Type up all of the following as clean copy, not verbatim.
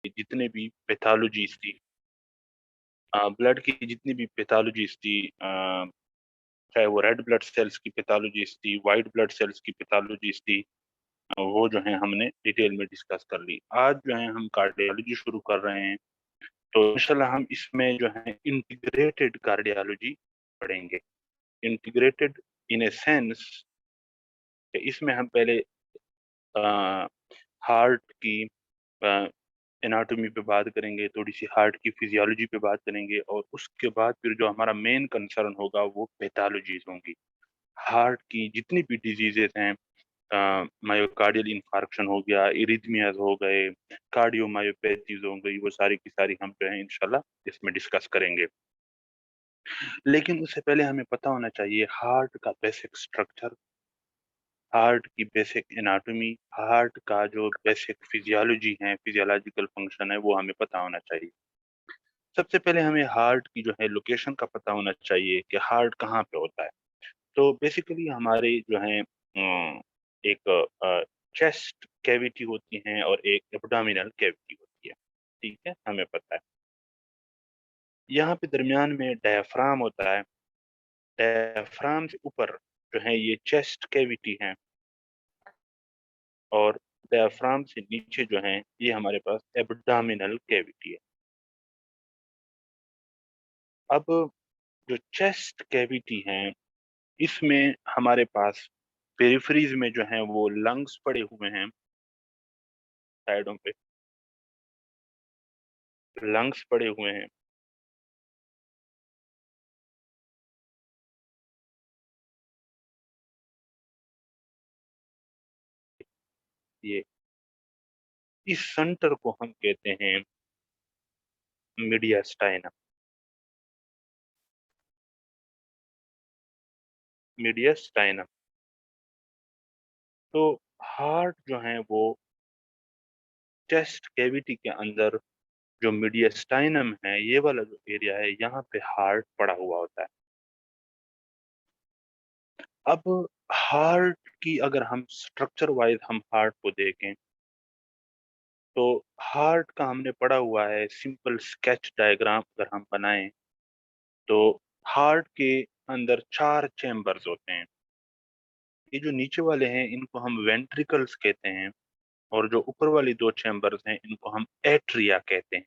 जितने भी पैथोलॉजीज थी, ब्लड की जितनी भी पैथोलॉजीज थी, चाहे वो रेड ब्लड सेल्स की पैथोलॉजीज थी, वाइट ब्लड सेल्स की पैथोलॉजीज थी, वो जो है हमने डिटेल में डिस्कस कर ली। आज जो है हम कार्डियोलॉजी शुरू कर रहे हैं, तो इंशाल्लाह हम इसमें जो है इंटीग्रेटेड कार्डियोलॉजी पढ़ेंगे। इंटीग्रेटेड इन ए सेंस, इसमें हम पहले हार्ट की एनाटॉमी पे बात करेंगे, थोड़ी सी हार्ट की फिजियोलॉजी पे बात करेंगे, और उसके बाद फिर जो हमारा मेन कंसर्न होगा वो पैथोलॉजीज होंगी। हार्ट की जितनी भी डिजीजेस हैं, मायोकार्डियल इंफार्क्शन हो गया, इरिथमियाज हो गए, कार्डियोमायोपैथीज हो गई, वो सारी की सारी हम जो है इंशाल्लाह इसमें डिस्कस करेंगे। लेकिन उससे पहले हमें पता होना चाहिए हार्ट का बेसिक स्ट्रक्चर, हार्ट की बेसिक एनाटॉमी, हार्ट का जो बेसिक फिजियोलॉजी है, फिजियोलॉजिकल फंक्शन है, वो हमें पता होना चाहिए। सबसे पहले हमें हार्ट की जो है लोकेशन का पता होना चाहिए कि हार्ट कहाँ पे होता है। तो बेसिकली हमारे जो है एक चेस्ट कैविटी होती है और एक एब्डोमिनल कैविटी होती है। ठीक है, हमें पता है। यहाँ पे दरमियान में डायफ्राम होता है। डायफ्राम से ऊपर जो है ये चेस्ट कैविटी है, और डायफ्राम से नीचे जो है ये हमारे पास एब्डोमिनल कैविटी है। अब जो चेस्ट कैविटी है, इसमें हमारे पास पेरिफेरीज में जो है वो लंग्स पड़े हुए हैं, साइडों पे लंग्स पड़े हुए हैं। ये इस सेंटर को हम कहते हैं मीडियास्टाइनम। मीडियास्टाइनम। तो हार्ट जो है वो चेस्ट कैविटी के अंदर, जो मीडियास्टाइनम है, ये वाला जो एरिया है, यहाँ पे हार्ट पड़ा हुआ होता है। अब हार्ट की अगर हम स्ट्रक्चर वाइज हम हार्ट को देखें, तो हार्ट का हमने पढ़ा हुआ है सिंपल स्केच डायग्राम अगर हम बनाएं, तो हार्ट के अंदर 4 चैम्बर्स होते हैं। ये जो नीचे वाले हैं इनको हम वेंट्रिकल्स कहते हैं, और जो ऊपर वाली 2 चैम्बर्स हैं इनको हम एट्रिया कहते हैं।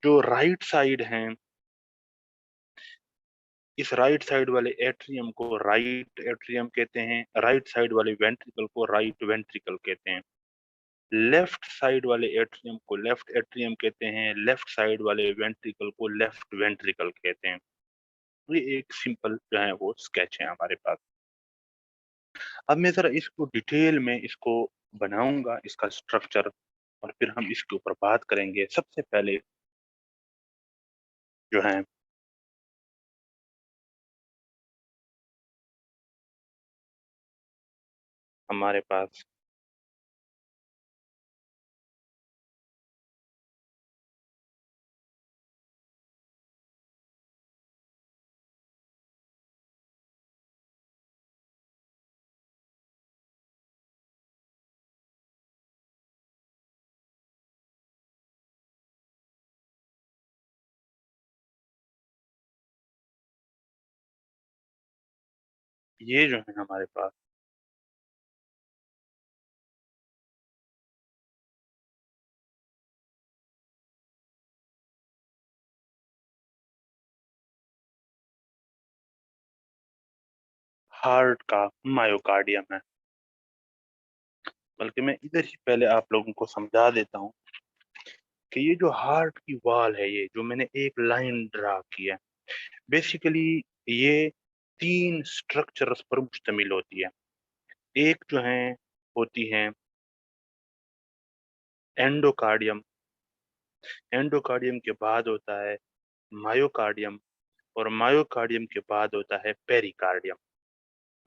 जो राइट साइड हैं, इस राइट साइड वाले एट्रियम को राइट एट्रियम कहते हैं, राइट साइड वाले वेंट्रिकल को राइट वेंट्रिकल कहते हैं, लेफ्ट साइड वाले एट्रियम को लेफ्ट एट्रियम कहते हैं, लेफ्ट साइड वाले वेंट्रिकल को लेफ्ट वेंट्रिकल कहते हैं। ये एक सिंपल जो है वो स्केच है हमारे पास। अब मैं जरा इसको डिटेल में इसको बनाऊंगा, इसका स्ट्रक्चर, और फिर हम इसके ऊपर बात करेंगे। सबसे पहले जो है हमारे पास ये जो है हमारे पास हार्ट का मायोकार्डियम है। बल्कि मैं इधर ही पहले आप लोगों को समझा देता हूँ कि ये जो हार्ट की वॉल है, ये जो मैंने एक लाइन ड्रा की है, बेसिकली ये 3 स्ट्रक्चर्स पर मुश्तमिल होती है। एक जो है होती है एंडोकार्डियम, एंडोकार्डियम के बाद होता है मायोकार्डियम, और मायोकार्डियम के बाद होता है पेरिकार्डियम।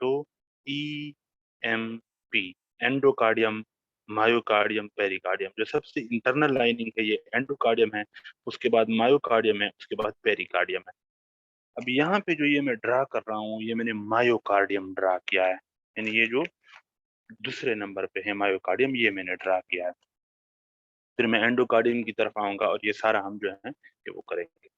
तो E M P, endocardium, myocardium, pericardium. जो सबसे इंटरनल लाइनिंग है ये एंडोकार्डियम है, उसके बाद मायोकार्डियम है, उसके बाद पेरिकार्डियम है। अब यहाँ पे जो ये मैं ड्रा कर रहा हूँ, ये मैंने मायोकार्डियम ड्रा किया है, यानी ये जो दूसरे नंबर पे है मायोकार्डियम, ये मैंने ड्रा किया है। फिर मैं एंडोकार्डियम की तरफ आऊँगा और ये सारा हम जो है कि वो करेंगे।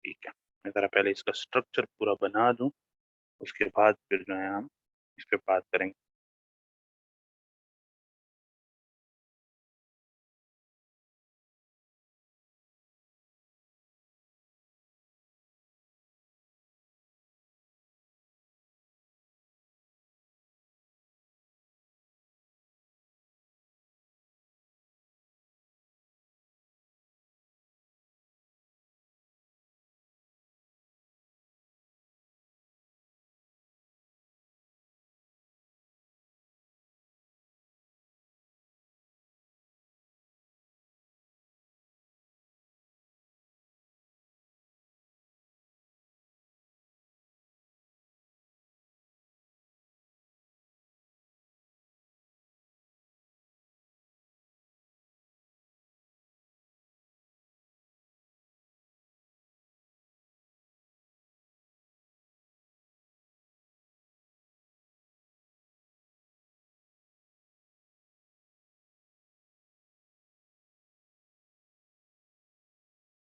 ठीक है। मैं ज़रा पहले इसका स्ट्रक्चर पूरा बना दूँ, उसके बाद फिर जो है हम इस पे बात करेंगे।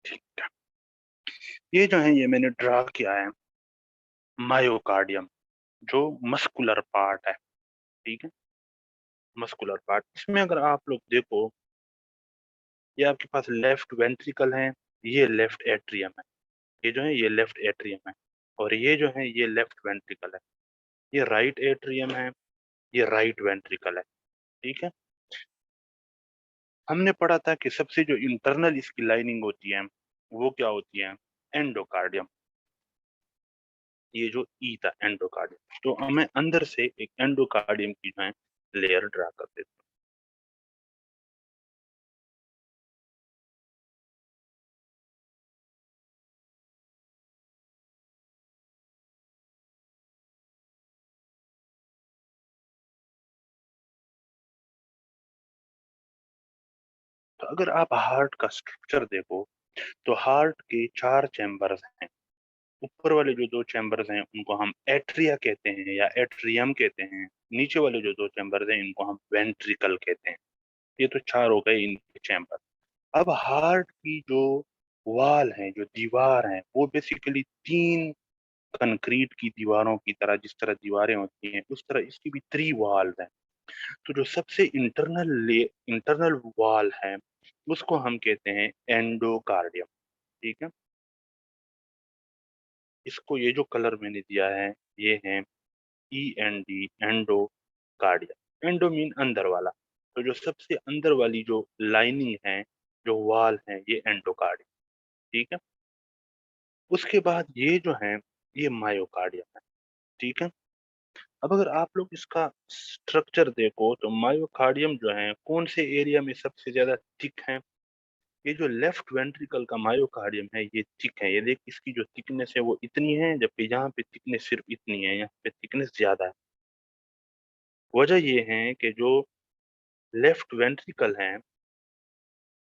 ठीक है। ये जो है ये मैंने ड्रा किया है मायोकार्डियम, जो मस्कुलर पार्ट है, ठीक है? Muscular part. इसमें अगर आप लोग देखो, ये आपके पास लेफ्ट वेंट्रिकल है, ये लेफ्ट एट्रियम है। ये जो है ये लेफ्ट एट्रियम है और ये जो है ये लेफ्ट वेंट्रिकल है। ये राइट एट्रियम है, ये राइट वेंट्रिकल है, ठीक है? हमने पढ़ा था कि सबसे जो इंटरनल इसकी लाइनिंग होती है, वो क्या होती है? एंडोकार्डियम। ये जो ई था एंडोकार्डियम। तो मैं अंदर से एक एंडोकार्डियम की जो है लेयर ड्रा कर देता हूँ। तो अगर आप हार्ट का स्ट्रक्चर देखो, तो हार्ट के 4 चैम्बर्स हैं। ऊपर वाले जो 2 चैम्बर्स हैं, उनको हम एट्रिया कहते हैं या एट्रियम कहते हैं। नीचे वाले जो 2 चैम्बर्स हैं, इनको हम वेंट्रिकल कहते हैं। ये तो 4 हो गए इनके चैम्बर। अब हार्ट की जो वॉल है, जो दीवार है, वो बेसिकली 3 कंक्रीट की दीवारों की तरह, जिस तरह दीवारें होती हैं, उस तरह इसकी भी 3 वॉल्स हैं। तो जो सबसे इंटरनल वॉल है, उसको हम कहते हैं एंडोकार्डियम, ठीक है? इसको ये जो कलर मैंने दिया है, ये है END, एंडोकार्डियम। एंडो मीन अंदर वाला। तो जो सबसे अंदर वाली जो लाइनिंग है, जो वॉल है, ये एंडोकार्डियम, ठीक है? उसके बाद ये जो है, ये मायोकार्डियम है, ठीक है? अब अगर आप लोग इसका स्ट्रक्चर देखो, तो मायोकार्डियम जो है कौन से एरिया में सबसे ज्यादा थिक है? ये जो लेफ्ट वेंट्रिकल का मायोकार्डियम है, ये थिक है। ये देख, इसकी जो थिकनेस है वो इतनी है, जबकि यहाँ पे थिकनेस सिर्फ इतनी है, यहाँ पे थिकनेस ज्यादा है। वजह ये है कि जो लेफ्ट वेंट्रिकल है,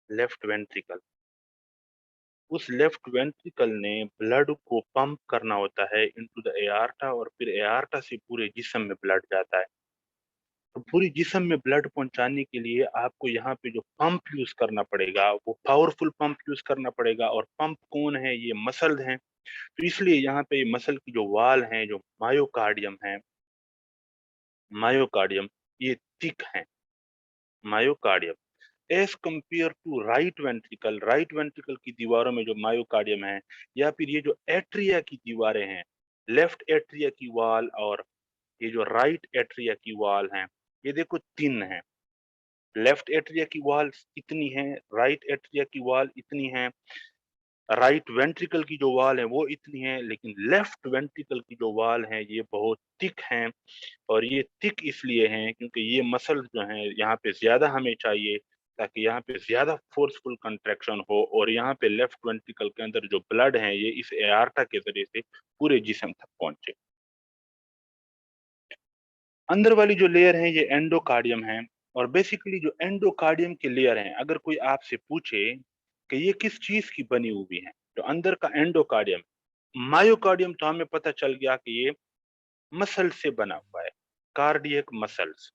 लेफ्ट वेंट्रिकल, उस लेफ्ट वेंट्रिकल ने ब्लड को पंप करना होता है इनटू द एआर्टा, और फिर एआर्टा से पूरे जिस्म में ब्लड जाता है। तो पूरी जिस्म में ब्लड पहुंचाने के लिए आपको यहाँ पे जो पंप यूज करना पड़ेगा, वो पावरफुल पंप यूज करना पड़ेगा। और पंप कौन है? ये मसल हैं। तो इसलिए यहाँ पे मसल की जो वाल हैं, जो मायोकार्डियम है, मायोकार्डियम, ये थिक है, myocardium as compare to right ventricle. Right ventricle की दीवारों में जो मायोकार्डियम है, या फिर ये जो एट्रिया की दीवारें हैं, लेफ्ट एट्रिया की वॉल और ये जो राइट एट्रिया की वॉल है, ये देखो 3 है। लेफ्ट एट्रिया की वॉल इतनी है, राइट एट्रिया की वॉल इतनी है, राइट वेंट्रिकल की जो वॉल है वो इतनी है, लेकिन लेफ्ट वेंट्रिकल की जो वॉल है ये बहुत थिक है। और ये थिक इसलिए हैं क्योंकि ये मसल जो है यहाँ पे ज्यादा हमें चाहिए, ताकि यहाँ पे ज्यादा फोर्सफुल कंट्रैक्शन हो, और यहाँ पे लेफ्ट वेंट्रिकल के अंदर जो ब्लड है, ये इस एआर्टा के जरिए से पूरे जिस्म तक पहुंचे। अंदर वाली जो लेयर है, ये एंडोकार्डियम है। और बेसिकली जो एंडोकार्डियम की लेयर है, अगर कोई आपसे पूछे कि ये किस चीज़ की बनी हुई हैं, जो अंदर का एंडोकार्डियम। मायोकार्डियम तो हमें पता चल गया कि ये मसल से बना हुआ है, कार्डियक मसल्स,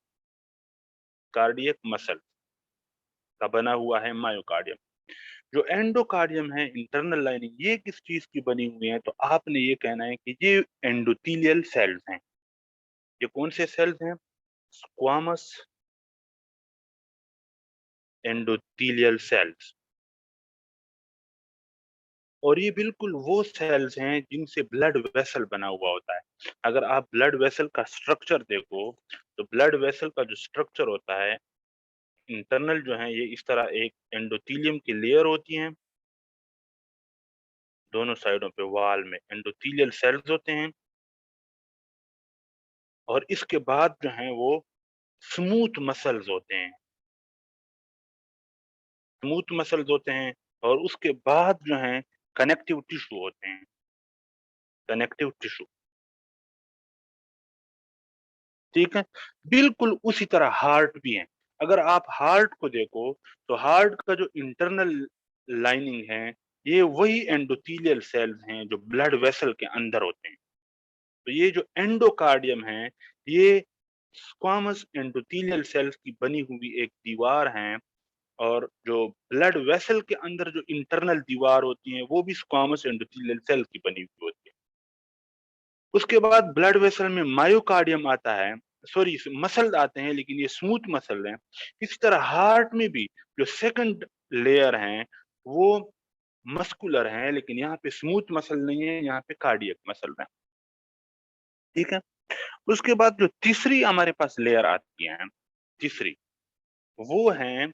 कार्डियक मसल का बना हुआ है मायोकार्डियम। जो एंडोकार्डियम है, इंटरनल लाइनिंग, ये किस चीज़ की बनी हुई है, तो आपने ये कहना है कि ये एंडोथेलियल सेल्स हैं। ये कौन से सेल्स हैं? Squamous endothelial cells. और ये बिल्कुल वो सेल्स हैं जिनसे ब्लड वेसल बना हुआ होता है। अगर आप ब्लड वेसल का स्ट्रक्चर देखो, तो ब्लड वेसल का जो स्ट्रक्चर होता है, इंटरनल जो है, ये इस तरह एक एंडोथेलियम की लेयर होती है, दोनों साइडों पे वॉल में एंडोथेलियल सेल्स होते हैं, और इसके बाद जो है वो स्मूथ मसल्स होते हैं, स्मूथ मसल्स होते हैं, और उसके बाद जो है कनेक्टिव टिश्यू होते हैं, कनेक्टिव टिश्यू, ठीक है? बिल्कुल उसी तरह हार्ट भी है। अगर आप हार्ट को देखो, तो हार्ट का जो इंटरनल लाइनिंग है, ये वही एंडोथेलियल सेल्स हैं जो ब्लड वेसल के अंदर होते हैं। तो ये जो एंडोकार्डियम है, ये स्क्वामस एंडोथेलियल सेल्स की बनी हुई एक दीवार है, और जो ब्लड वेसल के अंदर जो इंटरनल दीवार होती है, वो भी स्क्वामस एंडोथेलियल सेल की बनी हुई होती है। उसके बाद ब्लड वेसल में मायोकार्डियम आता है, सॉरी मसल आते हैं, लेकिन ये स्मूथ मसल हैं। इसी तरह हार्ट में भी जो सेकंड लेयर हैं, वो मस्कुलर हैं, लेकिन यहाँ पे स्मूथ मसल नहीं है, यहाँ पे कार्डियक मसल है, ठीक है? उसके बाद जो तीसरी हमारे पास लेयर आती है, तीसरी, वो है,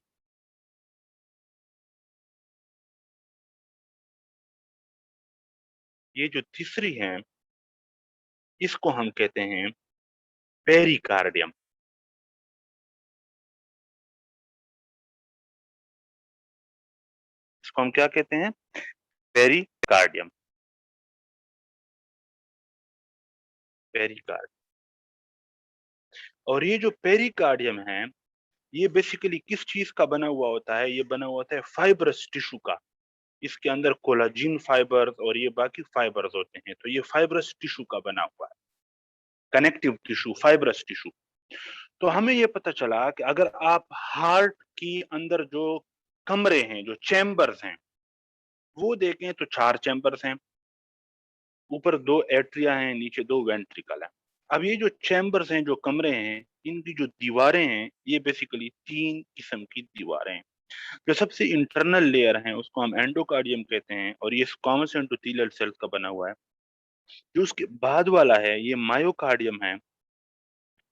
ये जो तीसरी है, इसको हम कहते हैं पेरिकार्डियम। इसको हम क्या कहते हैं? पेरिकार्डियम, पेरिकार्ड। और ये जो पेरिकार्डियम है, ये बेसिकली किस चीज़ का बना हुआ होता है? ये बना हुआ होता है फाइब्रस टिश्यू का। इसके अंदर कोलाजिन फाइबर्स और ये बाकी फाइबर्स होते हैं, तो ये फाइब्रस टिश्यू का बना हुआ है, कनेक्टिव टिश्यू, फाइब्रस टिश्यू। तो हमें ये पता चला कि अगर आप हार्ट की अंदर जो कमरे हैं, जो चैम्बर्स हैं, वो देखें तो 4 चैम्बर्स हैं। ऊपर 2 एट्रिया हैं, नीचे 2 वेंट्रिकल हैं। अब ये जो चैम्बर्स हैं, जो कमरे हैं, इनकी जो दीवारें हैं, ये बेसिकली 3 किस्म की दीवारें हैं। जो सबसे इंटरनल लेयर है, उसको हम एंडोकार्डियम कहते हैं, और ये स्क्वामस एंडोथेलियल सेल्स का बना हुआ है। जो उसके बाद वाला है, ये मायोकार्डियम है,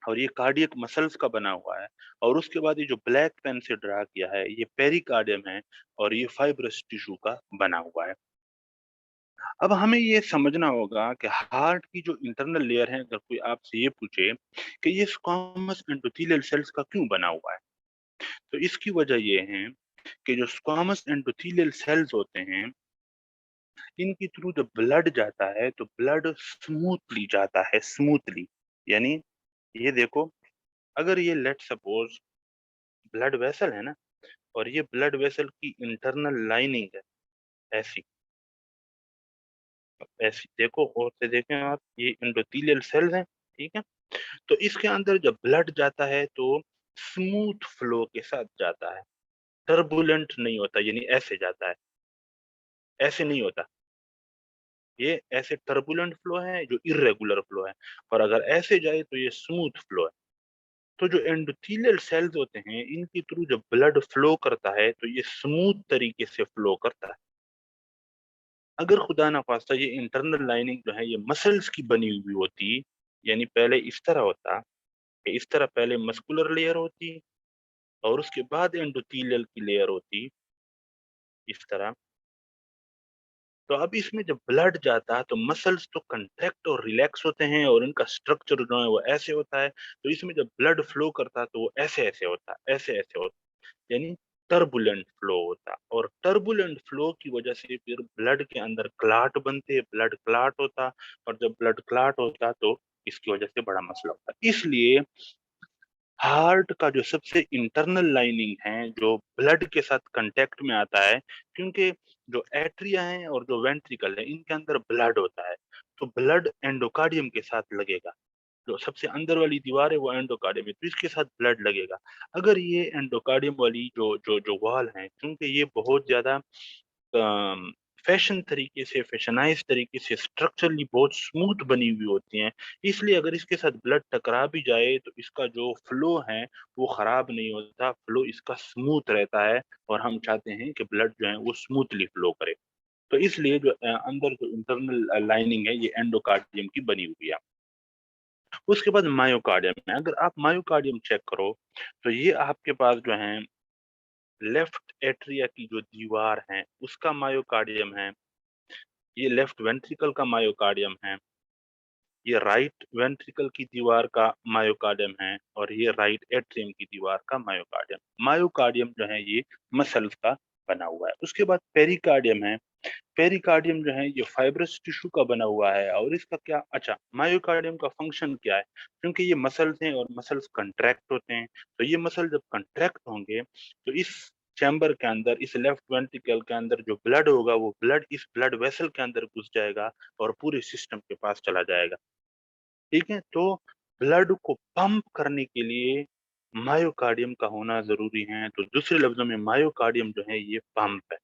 और ये कार्डियक मसल्स का बना हुआ है। और उसके बाद ये जो ब्लैक पेन से ड्रा किया है, ये पेरिकार्डियम है, और ये फाइब्रस टिश्यू का बना हुआ है। अब हमें ये समझना होगा कि हार्ट की जो इंटरनल लेयर है, अगर कोई आपसे ये पूछे कि ये स्क्वामस एंडोथेलियल सेल्स का क्यों बना हुआ है? तो इसकी वजह ये है कि जो स्क्वामस एंडोथेलियल सेल्स होते हैं, इनके थ्रू जब ब्लड जाता है, तो ब्लड स्मूथली जाता है, स्मूथली। यानी ये देखो, अगर ये लेट सपोज़ ब्लड वेसल है ना, और ये ब्लड वेसल की इंटरनल लाइनिंग है, ऐसी, ऐसी देखो, गौर से देखें आप, ये एंडोथेलियल सेल्स हैं, ठीक है? तो इसके अंदर जब ब्लड जाता है, तो स्मूथ फ्लो के साथ जाता है, टर्बुलेंट नहीं होता, यानी ऐसे जाता है, ऐसे नहीं होता। ये ऐसे टर्बुलेंट फ्लो है, जो इर्रेगुलर फ्लो है, और अगर ऐसे जाए तो ये स्मूथ फ्लो है। तो जो एंडोथेलियल सेल्स होते हैं, इनके थ्रू जब ब्लड फ्लो करता है, तो ये स्मूथ तरीके से फ्लो करता है। अगर खुदा ना खास्ता ये इंटरनल लाइनिंग जो है, ये मसल्स की बनी हुई होती, यानी पहले इस तरह होता, कि इस तरह पहले मस्कुलर लेयर होती, और उसके बाद एंडोथेलियल की लेयर होती, इस तरह। तो अब इसमें जब ब्लड जाता है, तो मसल्स तो कंट्रैक्ट और रिलैक्स होते हैं, और इनका स्ट्रक्चर जो है वो ऐसे होता है। तो इसमें जब ब्लड फ्लो करता है, तो वो ऐसे-ऐसे होता है, ऐसे-ऐसे होता है, यानी टर्बुलेंट फ्लो होता है। और टर्बुलेंट फ्लो की वजह से फिर ब्लड के अंदर क्लॉट बनते हैं, ब्लड क्लॉट होता, और जब ब्लड क्लॉट होता, तो इसकी वजह से बड़ा मसला होता है। इसलिए हार्ट का जो सबसे इंटरनल लाइनिंग है, जो ब्लड के साथ कांटेक्ट में आता है, क्योंकि जो एट्रिया है और जो वेंट्रिकल है, इनके अंदर ब्लड होता है, तो ब्लड एंडोकार्डियम के साथ लगेगा। जो सबसे अंदर वाली दीवार है वो एंडोकार्डियम है, तो इसके साथ ब्लड लगेगा। अगर ये एंडोकार्डियम वाली जो जो जो वॉल है, क्योंकि ये बहुत ज़्यादा फैशन तरीके से, फैशनाइज़ तरीके से स्ट्रक्चरली बहुत स्मूथ बनी हुई होती हैं, इसलिए अगर इसके साथ ब्लड टकरा भी जाए तो इसका जो फ्लो है वो खराब नहीं होता, फ्लो इसका स्मूथ रहता है और हम चाहते हैं कि ब्लड जो है वो स्मूथली फ्लो करे। तो इसलिए जो अंदर जो इंटरनल लाइनिंग है ये एंडोकार्डियम की बनी हुई है। उसके बाद मायोकार्डियम है, अगर आप मायोकार्डियम चेक करो तो ये आपके पास जो है लेफ्ट एट्रिया की जो दीवार है उसका मायोकार्डियम है, ये लेफ्ट वेंट्रिकल का मायोकार्डियम है, ये राइट वेंट्रिकल की दीवार का मायोकार्डियम है और ये राइट एट्रियम की दीवार का मायोकार्डियम। मायोकार्डियम जो है ये मसल्स का बना हुआ है। उसके बाद पेरिकार्डियम है। पेरिकार्डियम जो है ये फाइब्रस टिश्यू का बना हुआ है और इसका क्या अच्छा मायोकार्डियम का फंक्शन क्या है? क्योंकि ये मसल्स हैं और मसल्स कंट्रैक्ट होते हैं, तो ये मसल जब कंट्रैक्ट होंगे तो इस चैम्बर के अंदर, इस लेफ्ट वेंट्रिकल के अंदर जो ब्लड होगा वो ब्लड इस ब्लड वेसल के अंदर घुस जाएगा और पूरे सिस्टम के पास चला जाएगा। ठीक है? तो ब्लड को पंप करने के लिए मायोकार्डियम का होना ज़रूरी है। तो दूसरे लफ्ज़ों में मायोकार्डियम जो है ये पंप है।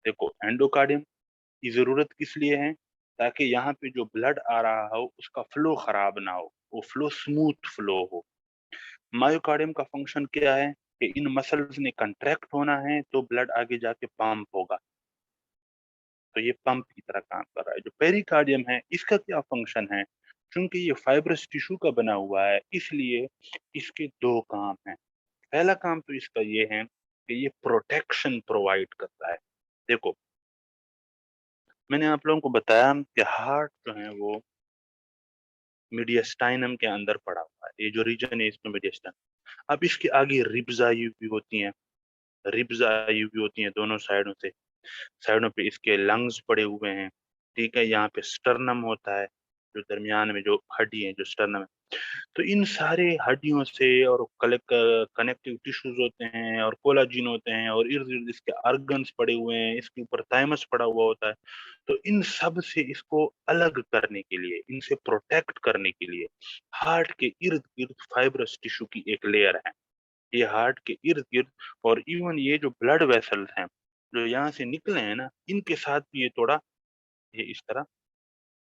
देखो एंडोकार्डियम की ज़रूरत किस लिए है? ताकि यहाँ पे जो ब्लड आ रहा हो उसका फ्लो खराब ना हो, वो फ्लो स्मूथ फ्लो हो। मायोकार्डियम का फंक्शन क्या है? कि इन मसल्स ने कंट्रैक्ट होना है तो ब्लड आगे जाके पंप होगा। तो ये पंप की तरह काम कर रहा है। जो पेरिकार्डियम है इसका क्या फंक्शन है? चूँकि ये फाइब्रस टिश्यू का बना हुआ है इसलिए इसके 2 काम हैं। पहला काम तो इसका ये है कि ये प्रोटेक्शन प्रोवाइड करता है। देखो, मैंने आप लोगों को बताया कि हार्ट जो है वो मीडियस्टाइनम के अंदर पड़ा हुआ है। ये जो रीजन है इसमें मीडियस्टाइनम। अब इसके आगे रिब्स आई हुई होती हैं, रिब्स आई हुई होती हैं दोनों साइडों से। साइडों पे इसके लंग्स पड़े हुए हैं, ठीक है? यहाँ पे स्टर्नम होता है, जो दरमियान में जो हड्डी है, जो स्टर्नम है। तो इन सारे हड्डियों से और कनेक्टिव टिश्यूज़ होते हैं और कोलाजिन होते हैं और इर्द-गिर्द इसके ऑर्गन्स पड़े हुए हैं, इसके ऊपर थाइमस पड़ा हुआ होता है। तो इन सब से इसको अलग करने के लिए, इनसे प्रोटेक्ट करने के लिए हार्ट के इर्द-गिर्द फाइब्रस टिश्यू की एक लेयर है। ये हार्ट के इर्द-गिर्द और इवन ये जो ब्लड वेसल्स हैं, जो यहाँ से निकले हैं ना, इनके साथ भी ये थोड़ा ये इस तरह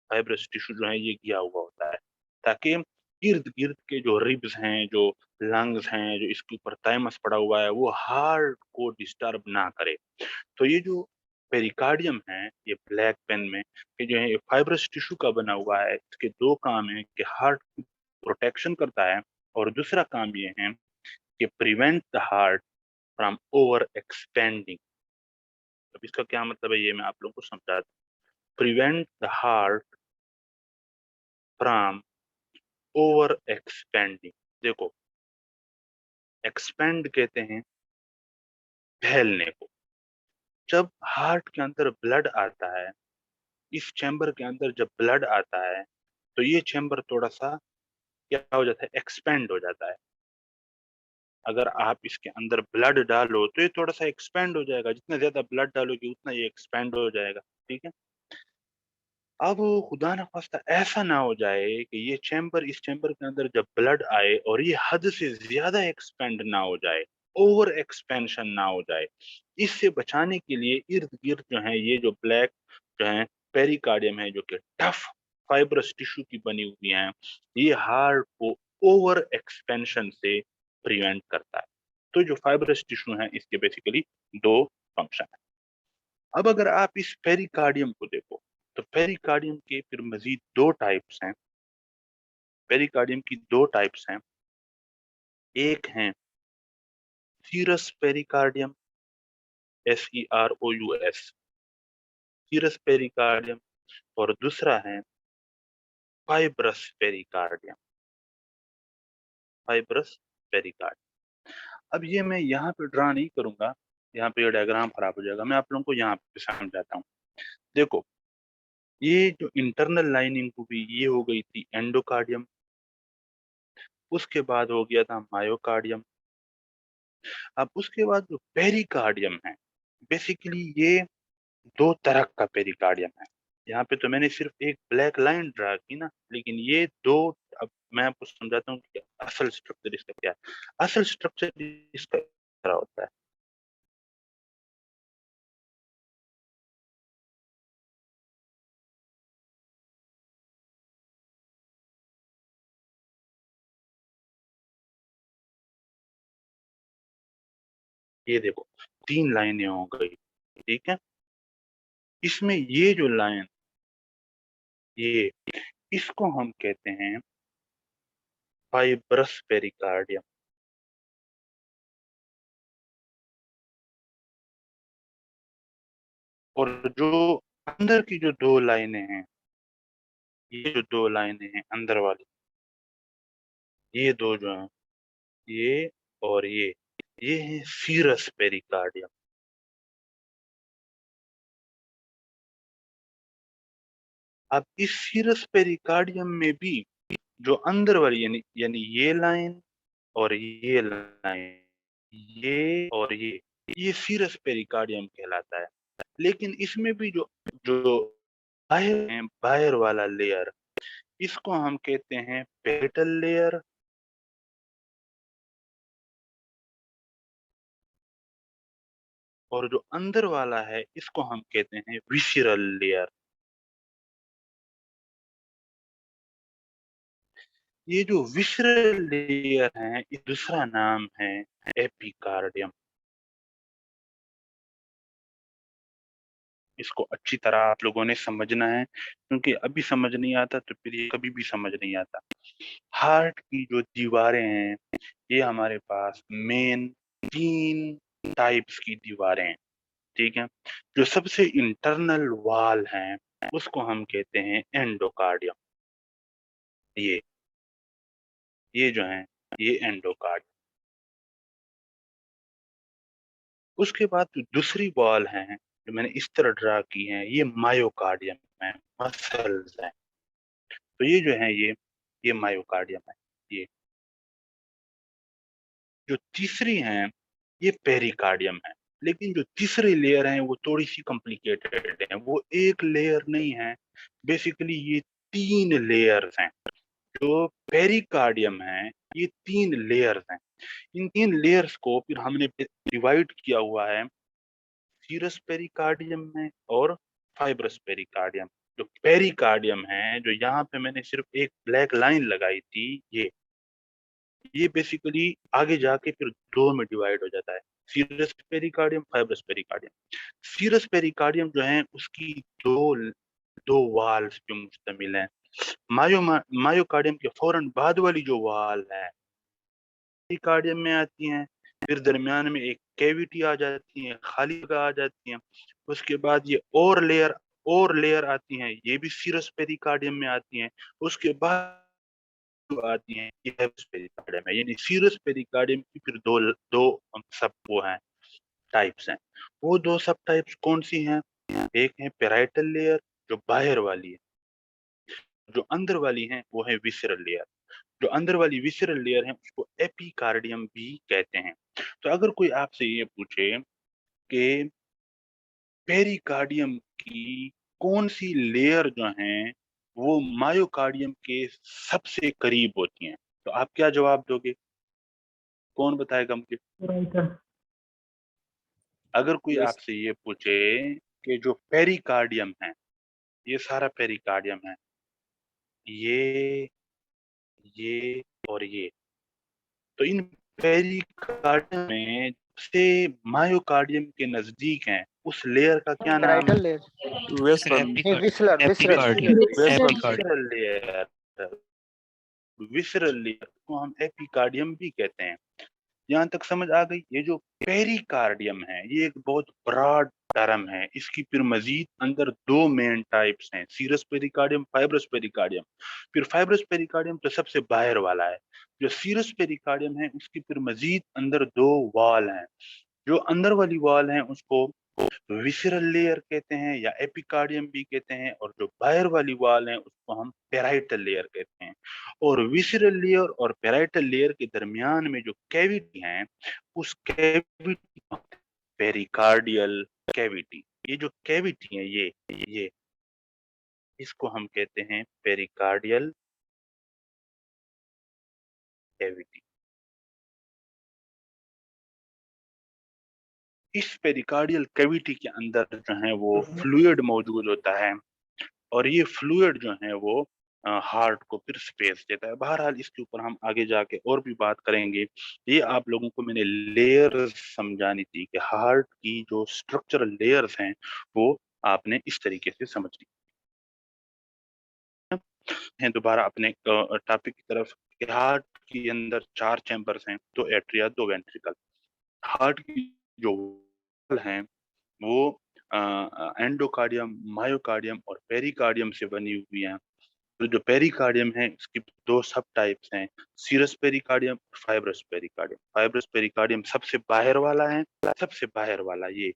फाइब्रस टिश्यू जो है ये किया हुआ होता है, ताकि इर्द-गिर्द के जो रिब्स हैं, जो लंग्स हैं, जो इसके ऊपर थाइमस पड़ा हुआ है, वो हार्ट को डिस्टर्ब ना करे। तो ये जो पेरिकार्डियम है, ये ब्लैक पेन में, ये जो है ये फाइब्रस टिश्यू का बना हुआ है। इसके 2 काम हैं कि हार्ट की प्रोटेक्शन करता है और दूसरा काम ये है कि prevent the heart from over expanding. अब इसका क्या मतलब है ये मैं आप लोगों को समझाता हूँ। Prevent the heart from over expanding. देखो, एक्सपेंड कहते हैं फैलने को। जब हार्ट के अंदर ब्लड आता है, इस चैम्बर के अंदर जब ब्लड आता है, तो ये चैम्बर थोड़ा-सा क्या हो जाता है, एक्सपेंड हो जाता है। अगर आप इसके अंदर ब्लड डालो, तो ये थोड़ा-सा एक्सपेंड हो जाएगा, जितना ज़्यादा ब्लड डालोगे उतना ये एक्सपेंड हो जाएगा, ठीक है? अब खुदा ना ख़ास्ता ऐसा ना हो जाए कि ये चैम्बर इस चैम्बर के अंदर जब ब्लड आए और ये हद से ज़्यादा एक्सपेंड ना हो जाए, ओवर एक्सपेंशन ना हो जाए। इससे बचाने के लिए इर्द-गिर्द जो है ये जो ब्लैक जो है पेरिकार्डियम है जो कि टफ फाइब्रस टिश्यू की बनी हुई हैं, ये हार्ट को ओवर एक्सपेंशन से प्रिवेंट करता है। तो जो फाइब्रस टिश्यू हैं इसके बेसिकली 2 फंक्शन हैं। अब अगर आप इस पेरिकार्डियम को देखो, तो पेरिकार्डियम के फिर मज़ीद 2 टाइप्स हैं। पेरिकार्डियम की 2 टाइप्स हैं। एक हैं serous pericardium, SEROUS, serous pericardium और दूसरा है फाइब्रस पेरिकार्डियम, फाइब्रस पेरिकार्डियम। अब ये मैं यहाँ पे ड्रा नहीं करूँगा, यहाँ पे ये डायग्राम खराब हो जाएगा। मैं आप लोगों को यहाँ पे समझाता हूँ। देखो, ये जो इंटरनल लाइनिंग हुई, ये हो गई थी एंडोकार्डियम, उसके बाद हो गया था मायोकार्डियम। अब उसके बाद जो पेरिकार्डियम है, बेसिकली ये 2 तरह का पेरिकार्डियम है। यहाँ पे तो मैंने सिर्फ एक ब्लैक लाइन ड्रा की ना, लेकिन ये 2, अब मैं आपको समझाता हूँ कि असल स्ट्रक्चर इसका क्या है। असल स्ट्रक्चर इसका क्या होता है। ये देखो 3 लाइनें हो गई, ठीक है? इसमें ये जो लाइन, ये इसको हम कहते हैं फाइब्रस पेरिकार्डियम। और जो अंदर की जो 2 लाइनें हैं, ये जो 2 लाइनें हैं अंदर वाली, ये 2 जो हैं, ये और ये है सीरस पेरिकार्डियम। अब इस सीरस पेरिकार्डियम में भी जो अंदर वाली, यानी यानी ये लाइन और ये लाइन, ये और ये सीरस पेरिकार्डियम कहलाता है। लेकिन इसमें भी जो जो बाहर है, बाहर वाला लेयर, इसको हम कहते हैं पेरिटल लेयर। और जो अंदर वाला है, इसको हम कहते हैं विसरल लेयर। ये जो विसरल लेयर है, ये दूसरा नाम है एपिकार्डियम। इसको अच्छी तरह आप लोगों ने समझना है, क्योंकि अभी समझ नहीं आता तो फिर ये कभी भी समझ नहीं आता। हार्ट की जो दीवारें हैं, ये हमारे पास मेन 3 टाइप्स की दीवारें हैं, ठीक है? जो सबसे इंटरनल वॉल है, उसको हम कहते हैं एंडोकार्डियम। ये ये जो है, ये एंडोकार्ड। उसके बाद जो दूसरी वॉल है, जो मैंने इस तरह ड्रा की है, ये मायोकार्डियम है, मसल्स हैं। तो ये जो है, ये मायोकार्डियम है। ये जो तीसरी है, ये पेरिकार्डियम है। लेकिन जो तीसरी लेयर है, वो थोड़ी सी कॉम्प्लिकेटेड है, वो एक लेयर नहीं है। बेसिकली ये 3 लेयर्स हैं। जो पेरिकार्डियम है, ये 3 लेयर्स हैं। इन 3 लेयर्स को फिर हमने डिवाइड किया हुआ है सीरस पेरिकार्डियम में और फाइब्रस पेरिकार्डियम। जो पेरिकार्डियम है, जो यहाँ पे मैंने सिर्फ एक ब्लैक लाइन लगाई थी, ये बेसिकली आगे जाके फिर 2 में डिवाइड हो जाता है, serous pericardium, fibrous pericardium. Serous pericardium जो है, उसकी दो दो वाल्स जो मुश्तमिल है। मायोकार्डियम के फौरन बाद वाली जो वाल है, पेरिकार्डियम में आती हैं। फिर दरमियान में एक कैविटी आ जाती है, खाली जगह आ जाती है। उसके बाद ये और लेयर आती हैं, ये भी सीरस पेरिकार्डियम में आती हैं। उसके बाद जो आती हैं, ये हेप्स पेरिकार्डियम है। यानी सीरस पेरिकार्डियम की फिर दो दो सब वो हैं, टाइप्स हैं। वो 2 सब टाइप्स कौन सी हैं? एक है पेराइटल लेयर, जो बाहर वाली है। जो अंदर वाली है, वो है विसरल लेयर। जो अंदर वाली विसरल लेयर है, उसको एपिकार्डियम भी कहते हैं। तो अगर कोई आपसे ये पूछे कि पेरिकार्डियम की कौन सी लेयर जो है, वो मायोकार्डियम के सबसे करीब होती हैं, तो आप क्या जवाब दोगे? कौन बताएगा मुझे? राइटर। अगर कोई यस। आपसे ये पूछे कि जो पेरिकार्डियम है, ये सारा पेरिकार्डियम है, ये ये और ये, तो इन पेरिकार्डियम में से मायोकार्डियम के नजदीक हैं, उस लेयर का क्या नाम है? Writer layer. वेस्ट्रल नहीं, विसलर विसलर एपिकार्डियम। वेस्ट्रल विसरल लेयर। विसरल लेयर को हम एपिकार्डियम भी कहते हैं। यहाँ तक समझ आ गई? ये जो पेरिकार्डियम है, ये एक बहुत ब्रॉड टर्म है। इसकी फिर मजीद अंदर 2 मेन टाइप्स हैं, सीरस पेरिकार्डियम, फाइब्रस पेरिकार्डियम। फिर फाइब्रस पेरिकार्डियम तो सबसे बाहर वाला है। जो सीरस पेरिकार्डियम है, उसकी फिर मजीद अंदर 2 वॉल हैं। जो अंदर वाली वॉल है, उसको विसरल लेयर कहते हैं या एपिकार्डियम भी कहते हैं, और जो बाहर वाली वॉल है उसको हम पैराइटल लेयर कहते हैं। और विसरल लेयर और पैराइटल लेयर के दरमियान में जो कैविटी है, उस कैविटी पेरिकार्डियल कैविटी। ये जो कैविटी है, ये इसको हम कहते हैं पेरिकार्डियल कैविटी। इस पेरिकार्डियल कैविटी के अंदर जो है वो फ्लूइड मौजूद होता है, और ये फ्लूइड जो है वो हार्ट को फिर स्पेस देता है। बहरहाल इसके ऊपर हम आगे जाके और भी बात करेंगे। ये आप लोगों को मैंने लेयर्स समझानी थी कि हार्ट की जो स्ट्रक्चरल लेयर्स हैं वो आपने इस तरीके से समझनी है। दोबारा अपने टॉपिक की तरफ, कि हार्ट के अंदर 4 चैम्बर्स हैं, 2 एट्रिया, 2 वेंट्रिकल। हार्ट की जो वॉल हैं वो एंडोकार्डियम, मायोकार्डियम और पेरिकार्डियम से बनी हुई हैं। तो जो पेरिकार्डियम है इसकी 2 सब टाइप्स हैं, serous pericardium, fibrous pericardium. Fibrous pericardium सबसे बाहर वाला है, सबसे बाहर वाला ये।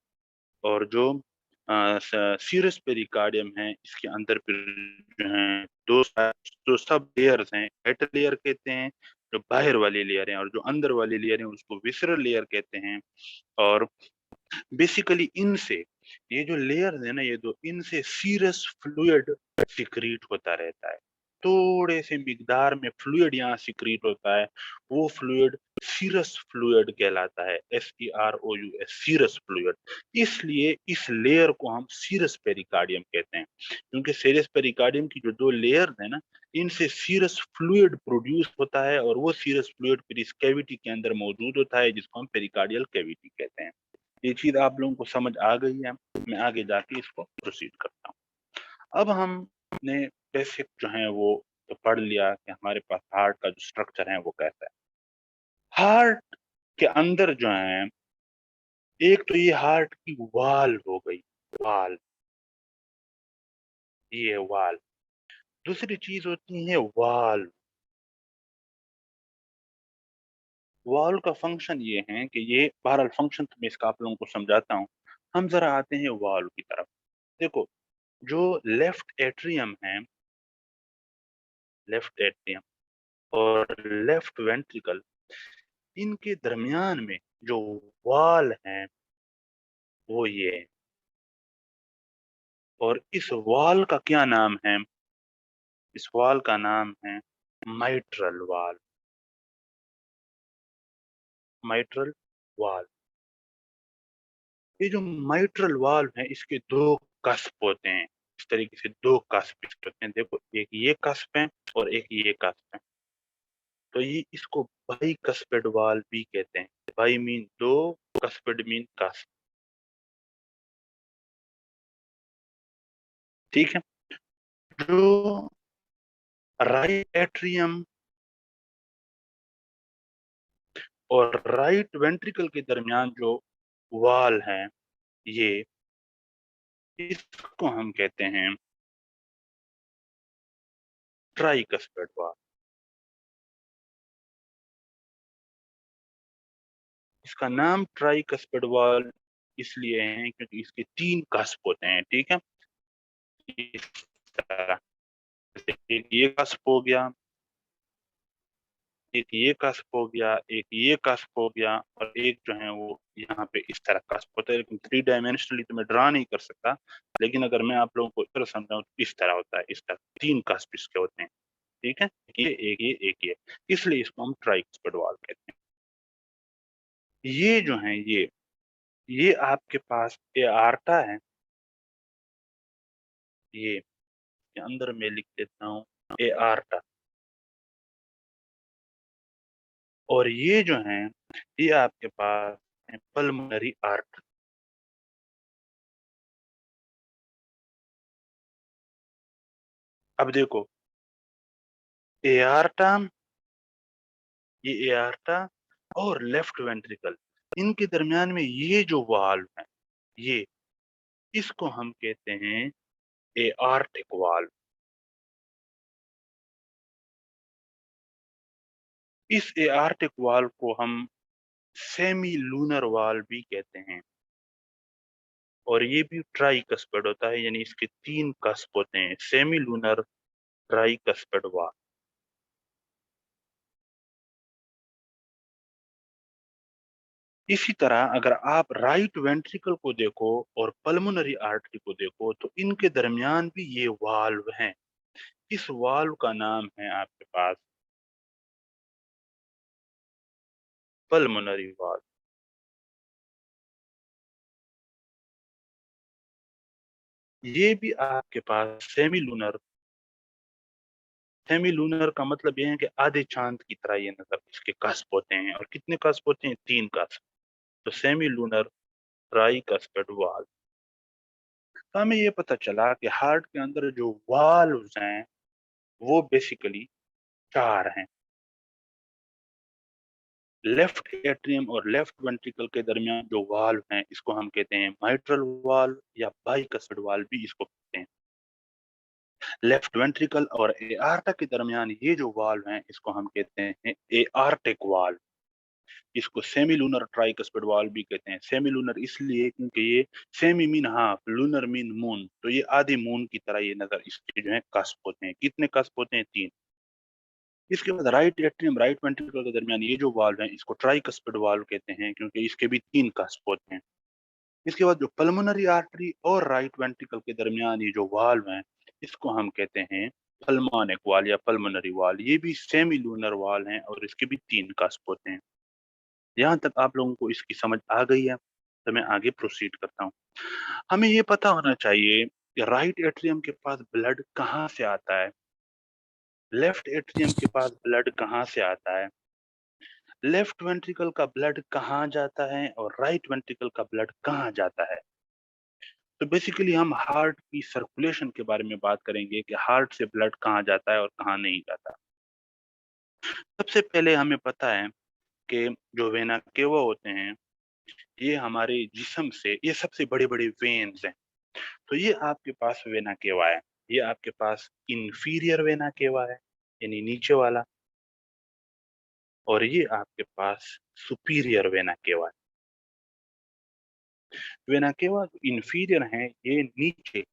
और जो सीरस पेरिकार्डियम है इसके अंदर फिर जो है दो सब लेयर्स हैं, हेड लेयर कहते हैं जो बाहर वाली लेयर है, और जो अंदर वाली लेयर है उसको विसरल लेयर कहते हैं। और बेसिकली इनसे, ये जो लेयर है ना, ये दो, इनसे सीरस फ्लूइड सिक्रीट होता रहता है। थोड़े से मिकदार में फ्लूइड यहाँ सिक्रीट होता है, वो फ्लूइड सीरस फ्लूइड कहलाता है, SEROUS, सीरस फ्लूइड। इसलिए इस लेयर को हम सीरस पेरिकार्डियम कहते हैं, क्योंकि सीरस पेरिकार्डियम की जो 2 लेयर है ना, इनसे सीरस फ्लूइड प्रोड्यूस होता है, और वो सीरस फ्लूइड फिर इस कैविटी के अंदर मौजूद होता है, जिसको हम पेरिकार्डियल कैविटी कहते हैं। ये चीज आप लोगों को समझ आ गई है। मैं आगे जाके इसको प्रोसीड करता हूँ। अब हमने बेसिक जो है वो तो पढ़ लिया कि हमारे पास हार्ट का जो स्ट्रक्चर है वो कैसा है। हार्ट के अंदर जो है, एक तो ये हार्ट की वाल हो गई, वाल, ये वाल। दूसरी चीज होती है वाल। वाल का फंक्शन ये है कि ये, बहरहाल फंक्शन तो मैं इसका आप लोगों को समझाता हूँ। हम जरा आते हैं वाल की तरफ। देखो, जो लेफ्ट एट्रियम है, लेफ्ट एट्रियम और लेफ्ट वेंट्रिकल, इनके दरमियान में जो वॉल है वो ये है। और इस वॉल का क्या नाम है? इस वॉल का नाम है माइट्रल वॉल। Mitral valve. ये जो माइट्रल वॉल है इसके 2 कस्प होते हैं। इस तरीके से 2 कस्प होते हैं। देखो, एक ये कस्प है और एक ये कस्प है। तो ये इसको बाई कस्पेड वॉल भी कहते हैं। Bi mean 2, cusped mean cusp. ठीक है। जो राइट एट्रियम और राइट वेंट्रिकल के दरमियान जो वॉल है, ये, इसको हम कहते हैं ट्राइकस्पेड वॉल। इसका नाम ट्राइकस्पेड वॉल इसलिए है क्योंकि इसके 3 कस्प होते हैं। ठीक है। इस तरह, एक ये कस्प हो गया, एक ये कस्प हो गया, एक ये कस्प हो गया, और एक जो है वो यहाँ पे इस तरह कस्प होता है। लेकिन 3 डायमेंशनली तो मैं ड्रा नहीं कर सकता, लेकिन अगर मैं आप लोगों को इस तरह समझाऊं तो इस तरह होता है, इस तरह 3 कस्प इसके होते हैं। ठीक है। ये एक, ये एक, ये, इसलिए इसको हम ट्राइकस्पेड वॉल कहते हैं। ये जो है, ये आपके पास एआर्टा है। ये अंदर में लिख देता हूँ, एआर्टा। और ये जो है, ये आपके पास है पल्मोनरी आर्ट। अब देखो, एआर्टा, ये एआर्टा और लेफ्ट वेंट्रिकल, इनके दरमियान में ये जो वाल्व है, ये, इसको हम कहते हैं एआर्टिक वाल्व। इस एआर्टिक वाल्व को हम सेमी लूनर वाल्व भी कहते हैं। और ये भी ट्राइकस्पिड होता है, यानी इसके 3 कस्प होते हैं, सेमी लूनर ट्राइकस्पिड वाल्व। इसी तरह अगर आप राइट वेंट्रिकल को देखो और पल्मोनरी आर्टरी को देखो तो इनके दरमियान भी ये वाल्व हैं। इस वाल्व का नाम है आपके पास पल्मोनरी वाल्व। ये भी आपके पास सेमी लूनर का मतलब ये है कि आधे चांद की तरह ये नजर इसके कस्प होते हैं। और कितने कस्प होते हैं? 3 कस्प। तो सेमी लूनर ट्राई कस्पेड वाल्व। तो हमें ये पता चला कि हार्ट के अंदर जो वाल्व्स हैं वो बेसिकली 4 हैं। लेफ्ट एट्रियम और लेफ्ट वेंट्रिकल के दरमियान जो वाल्व हैं इसको हम कहते हैं माइट्रल वाल्व या बाइकस्पिड वाल्व भी इसको कहते हैं। लेफ्ट वेंट्रिकल और एआर्टा के दरमियान ये जो वाल्व हैं इसको हम कहते हैं एआर्टिक वाल्व। इसको सेमी लूनर ट्राइकस्पिड वाल्व भी कहते हैं। सेमी लूनर इसलिए क्योंकि ये semi mean half, lunar mean moon, तो ये आधे मून की तरह ये नजर इसके जो है कस्प होते हैं। कितने कस्प होते हैं? 3। इसके बाद राइट एट्रियम राइट वेंट्रिकल के दरमियान ये जो वाल्व है इसको ट्राइकस्पिड वाल्व कहते हैं क्योंकि इसके भी 3 कस्प होते हैं। इसके बाद जो पल्मोनरी आर्टरी और राइट वेंट्रिकल के दरमियान ये जो वाल्व है इसको हम कहते हैं पल्मोनिक वाल या पल्मोनरी वाल। ये भी सेमी लूनर वाल हैं और इसके भी 3 कस्प होते हैं। यहाँ तक आप लोगों को इसकी समझ आ गई है तो मैं आगे प्रोसीड करता हूँ। हमें ये पता होना चाहिए कि राइट एट्रियम के पास ब्लड कहाँ से आता है, लेफ्ट एट्रियम के पास ब्लड कहाँ से आता है, लेफ्ट वेंट्रिकल का ब्लड कहाँ जाता है और राइट वेंट्रिकल का ब्लड कहाँ जाता है। तो बेसिकली हम हार्ट की सर्कुलेशन के बारे में बात करेंगे कि हार्ट से ब्लड कहाँ जाता है और कहाँ नहीं जाता। सबसे पहले हमें पता है कि जो वेना केवा होते हैं ये हमारे जिस्म से ये सबसे बड़े-बड़े वेन्स हैं। तो ये आपके पास वेना केवा है। ये आपके पास इंफीरियर वेना केवा है, यानी नीचे वाला। और ये आपके पास सुपीरियर वेना केवा है। वेना केवा इंफीरियर है, ये नीचे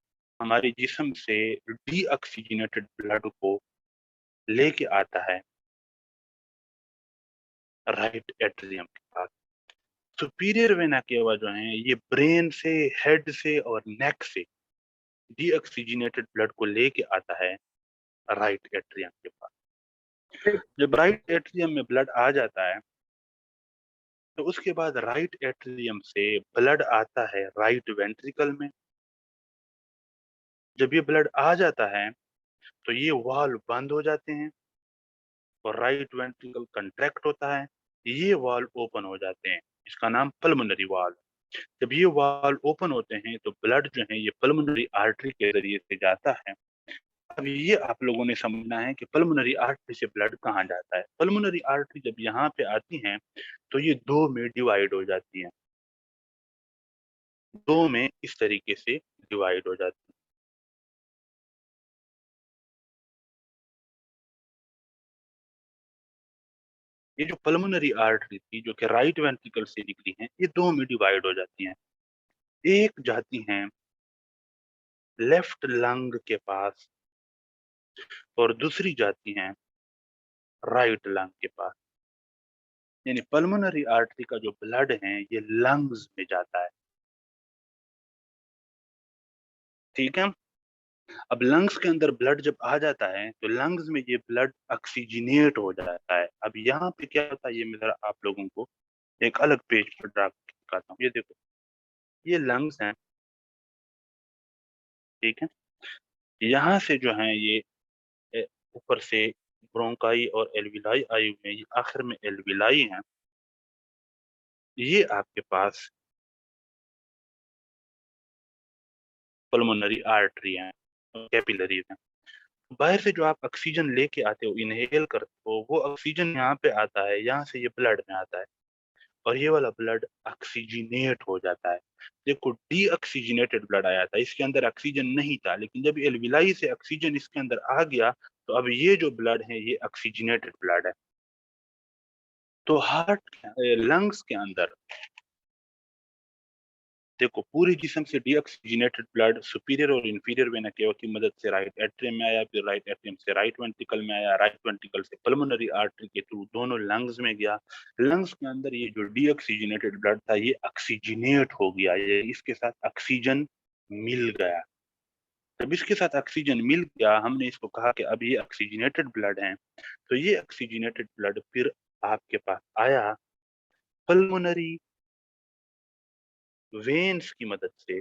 हमारे जिस्म से डीऑक्सीजनेटेड ब्लड को लेके आता है राइट एट्रियम के पास। सुपीरियर वेना केवा जो है ये ब्रेन से, हेड से और नेक से डीऑक्सीजनेटेड ब्लड को लेके आता है राइट एट्रियम के पास। जब राइट एट्रियम में ब्लड आ जाता है तो उसके बाद राइट एट्रियम से ब्लड आता है राइट वेंट्रिकल में। जब ये ब्लड आ जाता है तो ये वाल्व बंद हो जाते हैं और राइट वेंट्रिकल कंट्रैक्ट होता है, ये वाल्व ओपन हो जाते हैं। इसका नाम पल्मोनरी वाल्व। जब ये वाल्व ओपन होते हैं तो ब्लड जो है ये पल्मोनरी आर्टरी के जरिए से जाता है। अब ये आप लोगों ने समझना है कि पल्मोनरी आर्टरी से ब्लड कहाँ जाता है। पल्मोनरी आर्टरी जब यहाँ पे आती हैं तो ये 2 में डिवाइड हो जाती हैं। 2 में इस तरीके से डिवाइड हो जाती हैं। ये जो पल्मोनरी आर्टरी थी जो कि राइट वेंट्रिकल से निकली हैं, ये 2 में डिवाइड हो जाती हैं। एक जाती हैं लेफ्ट लंग के पास और दूसरी जाती हैं राइट लंग के पास। यानी पल्मोनरी आर्टरी का जो ब्लड है ये लंग्स में जाता है। ठीक है? अब लंग्स के अंदर ब्लड जब आ जाता है तो लंग्स में ये ब्लड ऑक्सीजनेट हो जाता है। अब यहाँ पे क्या होता है ये मैं ज़रा आप लोगों को एक अलग पेज पर ड्रा करके दिखाता हूँ। ये देखो, ये लंग्स हैं, ठीक है? यहाँ से जो है ये ऊपर से ब्रोंकाई और एल्विलाई आई हुई है, ये आखिर में एल्विलाई हैं। ये आपके पास पल्मोनरी आर्टरी हैं, कैपिलरीज़ हैं। बाहर से जो आप ऑक्सीजन लेके आते हो, इन्हेल करते हो, वो ऑक्सीजन यहाँ पे आता है, यहाँ से ये ब्लड में आता है और ये वाला ब्लड ऑक्सीजनेट हो जाता है। देखो डीऑक्सीजनेटेड ब्लड आया था, इसके अंदर ऑक्सीजन नहीं था, लेकिन जब एल्विलाई से ऑक्सीजन इसके अंदर आ गया, तो अब ये जो ब्लड है ये ऑक्सीजनेटेड ब्लड है। तो हार्ट लंग्स के अंदर देखो पूरे जिस्म से डीऑक्सीजनेटेड ब्लड सुपीरियर और इंफीरियर वेना केवा की मदद से राइट एट्रियम में आया, फिर राइट एट्रियम से राइट वेंट्रिकल में आया, राइट वेंट्रिकल से पल्मोनरी आर्टरी के थ्रू दोनों लंग्स में गया। लंग्स के अंदर ये जो डीऑक्सीजनेटेड ब्लड था ये ऑक्सीजनेट हो गया, ये इसके साथ ऑक्सीजन मिल गया। जब इसके साथ ऑक्सीजन मिल गया, हमने इसको कहा कि अब ये ऑक्सीजनेटेड ब्लड है। तो ये ऑक्सीजनेटेड ब्लड फिर आपके पास आया पल्मोनरी वेन्स की मदद से।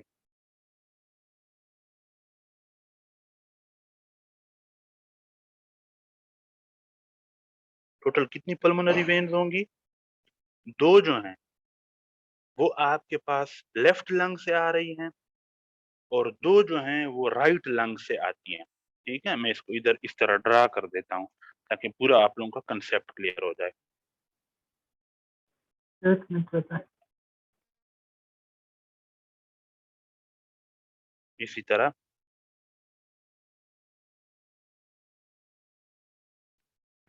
टोटल कितनी पल्मोनरी वेन्स होंगी? 2 जो हैं, वो आपके पास लेफ्ट लंग से आ रही हैं और 2 जो हैं वो राइट लंग से आती हैं। ठीक है? मैं इसको इधर इस तरह ड्रा कर देता हूँ, ताकि पूरा आप लोगों का कांसेप्ट क्लियर हो जाए। 1 मिनट रहता है। इसी तरह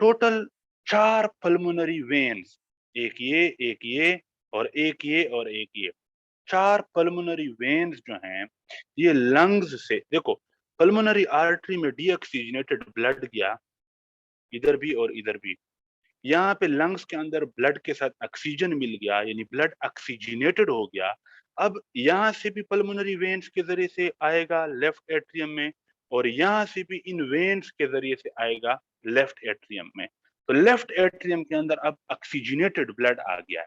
टोटल 4 पल्मोनरी वेन्स, एक ये और एक ये और एक ये। 4 पल्मोनरी वेन्स जो हैं, ये लंग्स से देखो, पल्मोनरी आर्टरी में डीऑक्सीजनेटेड ब्लड गया, इधर भी और इधर भी। यहाँ पे लंग्स के अंदर ब्लड के साथ ऑक्सीजन मिल गया, यानी ब्लड ऑक्सीजनेटेड हो गया। अब यहाँ से भी पल्मोनरी वेन्स के ज़रिए से आएगा लेफ्ट एट्रियम में और यहाँ से भी इन वेन्स के ज़रिए से आएगा लेफ्ट एट्रियम में। तो लेफ्ट एट्रियम के अंदर अब ऑक्सीजनेटेड ब्लड आ गया है,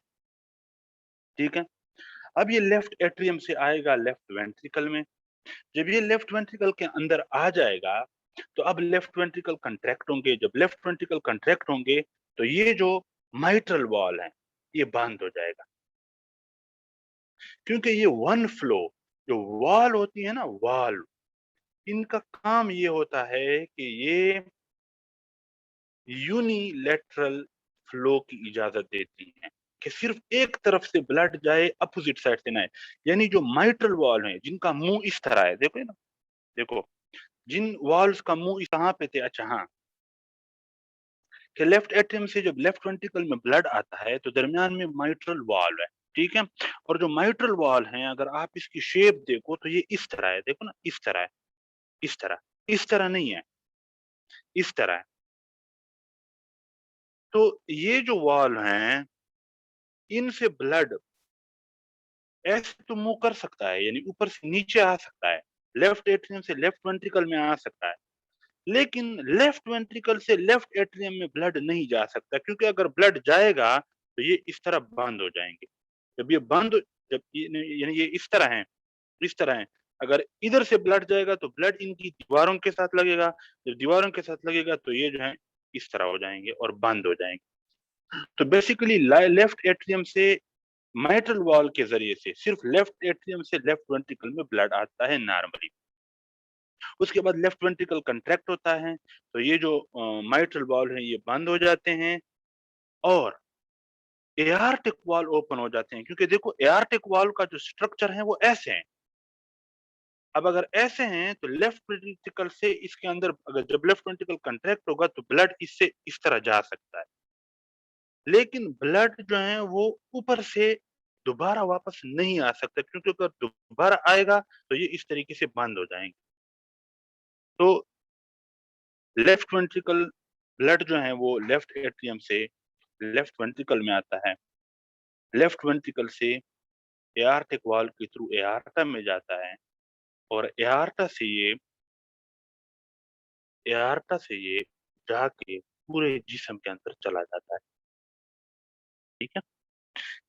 ठीक है? अब ये लेफ्ट एट्रियम से आएगा लेफ्ट वेंट्रिकल में। जब ये लेफ्ट वेंट्रिकल के अंदर आ जाएगा, तो अब लेफ्ट वेंट्रिकल कंट्रैक्ट होंगे। जब लेफ्ट वेंट्रिकल कंट्रैक्ट होंगे, तो ये जो माइट्रल वॉल है, ये बंद हो जाएगा। क्योंकि ये वन फ्लो जो वॉल होती है ना वॉल्व, इनका काम ये होता है कि ये यूनिलैटरल फ्लो की इजाज़त देती हैं, कि सिर्फ़ एक तरफ से ब्लड जाए, अपोज़िट साइड से ना आए। यानी जो माइट्रल वॉल हैं, जिनका मुँह इस तरह है, देखो ना, देखो, जिन वॉल्व्स का मुँह कहाँ पे थे? अच्छा हाँ, कि लेफ्ट एट्रियम से जब लेफ्ट वेंट्रिकल में ब्लड आता है, तो दरमियान में माइट्रल वॉल्व है, ठीक है? और जो माइट्रल वॉल हैं, अगर आप इसकी शेप देखो, तो ये इस तरह है, देखो ना, इस तरह है, इस तरह। इस तरह नहीं है, इस तरह है। तो ये जो वॉल हैं, इनसे ब्लड ऐसे तो मूव कर सकता है, यानी ऊपर से नीचे आ सकता है। लेफ्ट एट्रियम से लेफ्ट वेंट्रिकल में आ सकता है। लेकिन लेफ्ट वेंट्रिकल से लेफ्ट एट्रियम में ब्लड नहीं जा सकता, क्योंकि अगर ब्लड जाएगा, तो ये इस तरह बंद हो जाएँगे। जब ये बंद जब ये नहीं यानी ये इस तरह हैं, इस तरह हैं। अगर इधर से ब्लड जाएगा, तो ब्लड इनकी दीवारों के साथ लगेगा। जब दीवारों के साथ लगेगा, तो ये जो है इस तरह हो जाएँगे और बंद हो जाएँगे। तो बेसिकली लेफ्ट एट्रियम से माइट्रल वॉल के ज़रिए से सिर्फ़ लेफ्ट एट्रियम से लेफ्ट वेंट्रिकल में ब्लड आता है नॉर्मली। उसके बाद लेफ्ट वेंट्रिकल कंट्रैक्ट होता है, तो ये जो माइट्रल वॉल्व है ये बंद हो जाते हैं और एआर्टिक वाल्व ओपन हो जाते हैं, क्योंकि देखो एआर्टिक वाल्व का जो स्ट्रक्चर है वो ऐसे है। अब अगर ऐसे हैं, तो लेफ्ट वेंट्रिकल से इसके अंदर अगर जब लेफ्ट वेंट्रिकल कंट्रैक्ट होगा, तो ब्लड इससे इस तरह जा सकता है। लेकिन ब्लड जो है वो ऊपर से दोबारा वापस नहीं आ सकता, क्योंकि अगर दोबारा आएगा, तो ये इस तरीके से बंद हो जाएँगे। तो लेफ्ट वेंट्रिकल ब्लड जो है वो लेफ्ट एट्रियम से लेफ्ट वेंट्रिकल में आता है। लेफ्ट वेंट्रिकल से एआर्टिक वाल्व के थ्रू एआर्टा में जाता है और एआर्टा से ये जाके पूरे जिस्म के अंदर चला जाता है, ठीक है?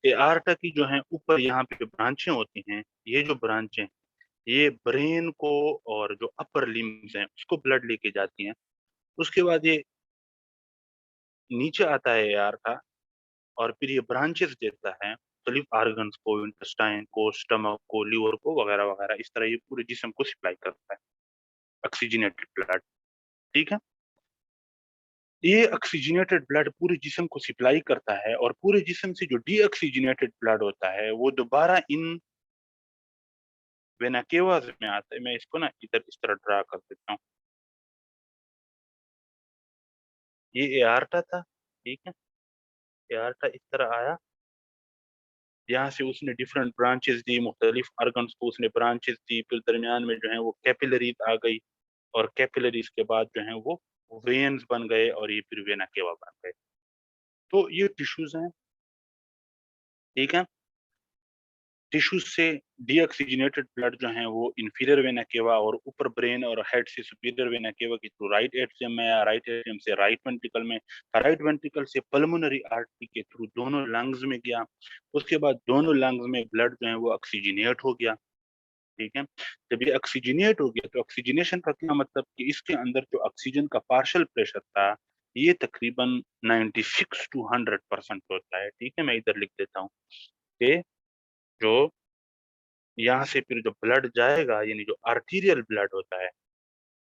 एआर्टा की जो है ऊपर यहाँ पे ब्रांचें होती हैं, ये जो ब्रांचें ये ब्रेन को और जो अपर लिम्ब्स हैं उसको ब्लड लेके जाती हैं। उसके बाद ये नीचे आता है एआर्टा और फिर ये ब्रांचेस देता है मुख्तलिफ ऑर्गन्स को, इंटेस्टाइन को, स्टमक को, लिवर को वगैरह-वगैरह, इस तरह ये पूरे जिस्म को सप्लाई करता है, ऑक्सीजनेटेड ब्लड, ठीक है? ये ऑक्सीजनेटेड ब्लड पूरे जिस्म को सप्लाई करता है और पूरे जिस्म से जो डीऑक्सीजनेटेड ब्लड होता है, वो दोबारा इन वेना केवास में आता है। मैं इसको ना इधर इस तरह ड्रा कर देता हूँ। ये एआर्टा था, ठीक है? एआर्टा इस तरह आया, यहाँ से उसने डिफरेंट ब्रांचेस दी, मुख्तलिफ ऑर्गन्स को उसने ब्रांचेस दी, फिर दरमियान में जो है वो कैपिलरीज आ गई, और कैपिलरीज के बाद जो है वो वेन्स बन गए, और ये फिर वेना केवा बन गए। तो ये टिश्यूज हैं, ठीक है। टिश्यूज से डीऑक्सीजनेटेड ब्लड जो है वो इंफीरियर वेना केवा और ऊपर ब्रेन और हेड से सुपीरियर वेना केवा के थ्रू राइट एट्रियम में, या राइट एट्रियम से राइट वेंट्रिकल में, राइट वेंट्रिकल से पल्मोनरी आर्टरी के थ्रू दोनों लंग्स में गया। उसके बाद दोनों लंग्स में ब्लड जो है वो ऑक्सीजनेट हो गया, ठीक है। जब ये ऑक्सीजनेट हो गया तो ऑक्सीजनेशन का क्या मतलब कि इसके अंदर जो ऑक्सीजन का पार्शियल प्रेशर था ये तकरीबन 96 टू 100% होता है, ठीक है। मैं इधर लिख देता हूँ कि जो यहाँ से फिर जो ब्लड जाएगा, यानी जो आर्टीरियल ब्लड होता है,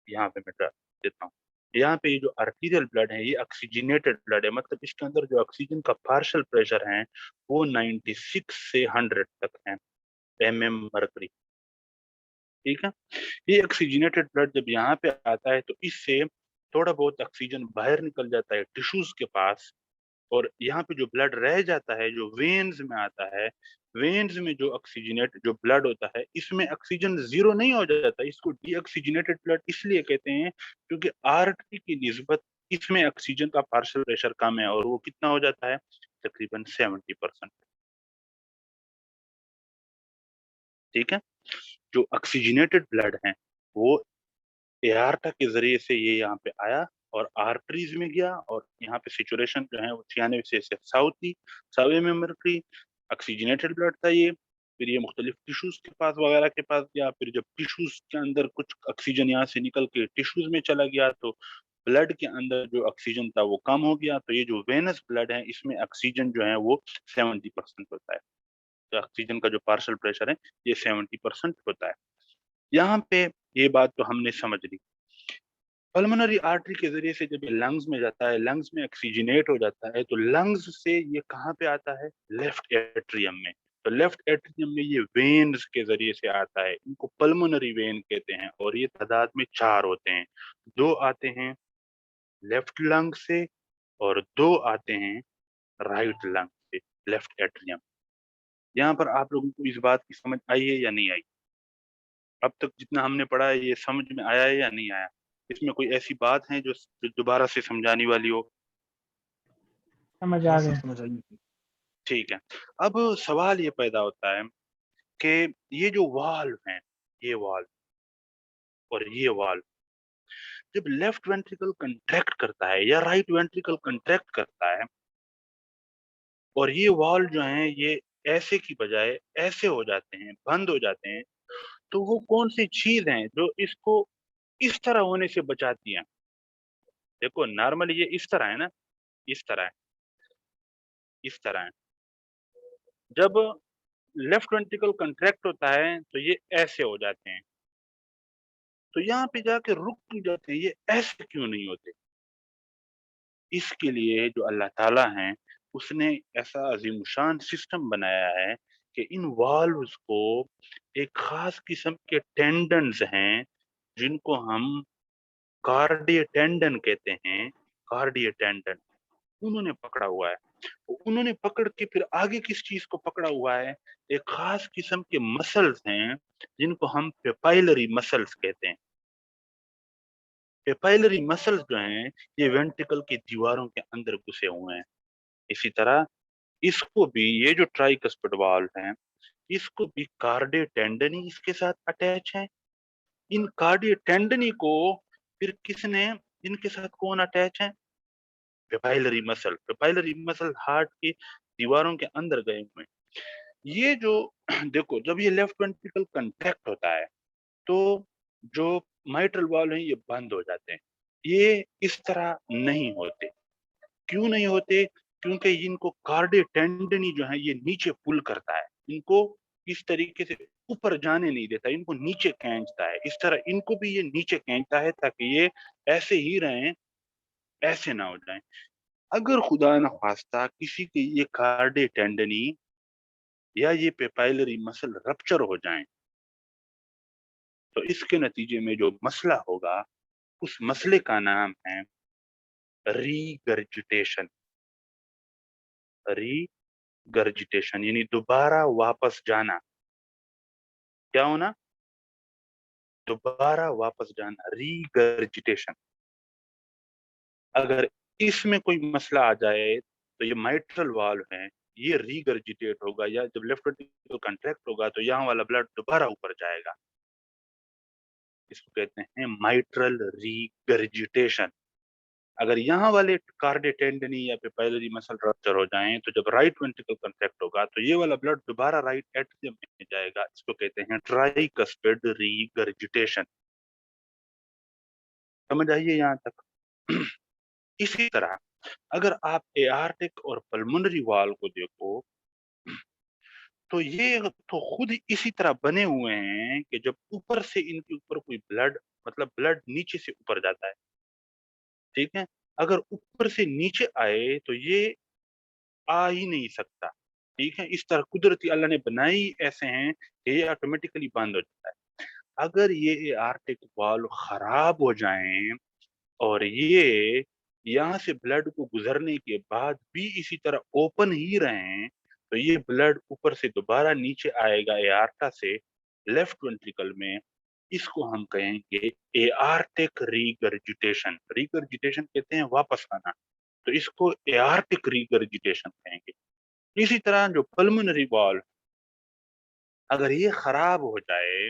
यहाँ पे मैं डाल देता हूँ, यहाँ पे ये जो आर्टीरियल ब्लड है ये ऑक्सीजनेटेड ब्लड है, मतलब इसके अंदर जो ऑक्सीजन का पार्शियल प्रेशर है वो 96 से 100 तक है एमएम मरकरी, ठीक है। ये ऑक्सीजनेटेड ब्लड जब यहाँ पे आता है तो इससे थोड़ा बहुत ऑक्सीजन बाहर निकल जाता है टिश्यूज के पास, और यहाँ पे जो ब्लड रह जाता है जो वेन्स में आता है, वेन्स में जो ऑक्सीजनेट जो ब्लड होता है इसमें ऑक्सीजन जीरो नहीं हो जाता, इसको डीऑक्सीजनेटेड ब्लड इसलिए कहते हैं क्योंकि आर्टरी की निस्बत इसमें ऑक्सीजन का पार्शियल प्रेशर कम है, और वो कितना हो जाता है तकरीबन 70%, ठीक है। जो ऑक्सीजनेटेड ब्लड है वो एआरटा के जरिए से ये यहाँ पे आया और आर्टरीज में गया, और यहाँ पे सिचुएशन जो है वो 96 से साउथ थी, सावे में मरकरी ऑक्सीजनेटेड ब्लड था ये। फिर ये मुख्तलिफ टिश्यूज के पास वगैरह के पास गया, फिर जब टिश्यूज के अंदर कुछ ऑक्सीजन यहाँ से निकल के टिश्यूज में चला गया तो ब्लड के अंदर जो ऑक्सीजन था वो कम हो गया, तो ये जो वेनस ब्लड है इसमें ऑक्सीजन जो है वो 70% होता है, तो ऑक्सीजन का जो पार्शियल प्रेशर है ये 70% होता है। यहाँ पे ये बात तो हमने समझ ली। पल्मोनरी आर्टरी के जरिए से जब ये लंग्स में जाता है, लंग्स में ऑक्सीजनेट हो जाता है, तो लंग्स से ये कहाँ पे आता है लेफ्ट एट्रियम में, तो लेफ्ट एट्रियम में ये वेन्स के जरिए से आता है, इनको पल्मोनरी वेन कहते हैं, और ये तादाद में 4 होते हैं। 2 आते हैं लेफ्ट लंग से और 2 आते हैं राइट लंग से, लेफ्ट एट्रियम। यहाँ पर आप लोगों को इस बात की समझ आई है या नहीं आई? अब तक जितना हमने पढ़ा है ये समझ में आया है या नहीं आया? इसमें कोई ऐसी बात है जो दोबारा से समझाने वाली हो? समझ हाँ आ सर, गया। समझ आई। ठीक है। अब सवाल ये पैदा होता है कि ये जो वाल्व हैं, ये वाल्व और ये वाल्व, जब लेफ्ट वेंट्रिकल कंट्रैक्ट करता है या राइट वेंट्रिकल कंट्रैक्ट करता है, और ये वाल्व जो हैं ये ऐसे की बजाय ऐसे हो जाते हैं, बंद हो जाते हैं, तो वो कौन सी चीज है जो इसको इस तरह होने से बचाती है? देखो नॉर्मली ये इस तरह है ना, इस तरह है, इस तरह है। जब लेफ्ट वेंट्रिकल कंट्रैक्ट होता है तो ये ऐसे हो जाते हैं, तो यहाँ पे जाके रुक क्यों जाते हैं, ये ऐसे क्यों नहीं होते? इसके लिए जो अल्लाह ताला हैं, उसने ऐसा अज़ीमुशान सिस्टम बनाया है कि इन वाल्व्स को एक ख़ास किस्म के टेंडन्स हैं, जिनको हम कार्डिया टेंडन कहते हैं, कार्डिया टेंडन, उन्होंने पकड़ा हुआ है। उन्होंने पकड़ के फिर आगे किस चीज़ को पकड़ा हुआ है? एक ख़ास किस्म के मसल्स हैं, जिनको हम पेपाइलरी मसल्स कहते हैं। पेपाइलरी मसल्स जो हैं, ये वेंट्रिकल की दीवारों के अंदर घुसे हुए हैं। इसी तरह इसको भी, ये जो ट्राइकस्पिड वाल्व है, इसको भी कार्डियो टेंडनी इसके साथ अटैच है। इन कार्डियो टेंडनी को फिर किसने, इनके साथ कौन अटैच है? पेपाइलरी मसल। पेपाइलरी मसल हार्ट की दीवारों के अंदर गए हुए हैं। ये जो देखो जब ये लेफ्ट वेंट्रिकल कंट्रैक्ट होता है तो जो माइट्रल वाल्व हैं ये बंद हो जाते हैं। ये इस तरह नहीं होते। क्यों नहीं होते? क्योंकि इनको कार्डियो टेंडनी जो है ये नीचे पुल करता है। इनको इस तरीके से ऊपर जाने नहीं देता, इनको नीचे खींचता है। इस तरह इनको भी ये नीचे खींचता है ताकि ये ऐसे ही रहें, ऐसे ना हो जाएँ। अगर खुदा न ख़ास्ता किसी की ये कार्डियो टेंडनी या ये पेपाइलरी मसल रप्चर हो जाएँ, तो इसके नतीजे में जो मसला होगा, उस मसले का नाम है रिगर्जिटेशन। रीगर्जिटेशन यानी दोबारा वापस जाना। क्या होना? दोबारा वापस जाना, रीगर्जिटेशन। अगर इसमें कोई मसला आ जाए तो ये माइट्रल वाल्व है, ये रीगर्जिटेट होगा, या जब लेफ्ट वेंट्रिकल कंट्रैक्ट होगा तो यहाँ वाला ब्लड दोबारा ऊपर जाएगा। इसको कहते हैं माइट्रल रीगर्जिटेशन। अगर यहाँ वाले कार्डिय टेंडनी या पाइलरी मसल रप्चर हो जाएं तो जब राइट वेंट्रिकल कंट्रैक्ट होगा तो ये वाला ब्लड दोबारा राइट एट्रियम में जाएगा। इसको कहते हैं ट्राइकस्पिड रीगर्जिटेशन। समझ आइए यहाँ तक। इसी तरह अगर आप एआर्टिक और पल्मोनरी वाल्व को देखो तो ये तो खुद ही इसी तरह बने हुए हैं कि जब ऊपर से इनके ऊपर कोई ब्लड, मतलब ब्लड नीचे से ऊपर जाता है, ठीक है? अगर ऊपर से नीचे आए तो ये आ ही नहीं सकता, ठीक है? इस तरह कुदरती अल्लाह ने बनाए ही ऐसे हैं कि ये ऑटोमेटिकली बंद हो जाता है। अगर ये आर्टिक वाल्व खराब हो जाएं और ये यहाँ से ब्लड को गुजरने के बाद भी इसी तरह ओपन ही रहें तो ये ब्लड ऊपर से दोबारा नीचे आएगा एआर्टा से लेफ्ट वेंट्रिकल में। इसको हम कहेंगे एआर्टिक रीगर्जिटेशन। रीगर्जिटेशन कहते हैं वापस आना, तो इसको एआर्टिक रीगर्जिटेशन कहेंगे। इसी तरह जो पल्मोनरी वॉल्व, अगर ये खराब हो जाए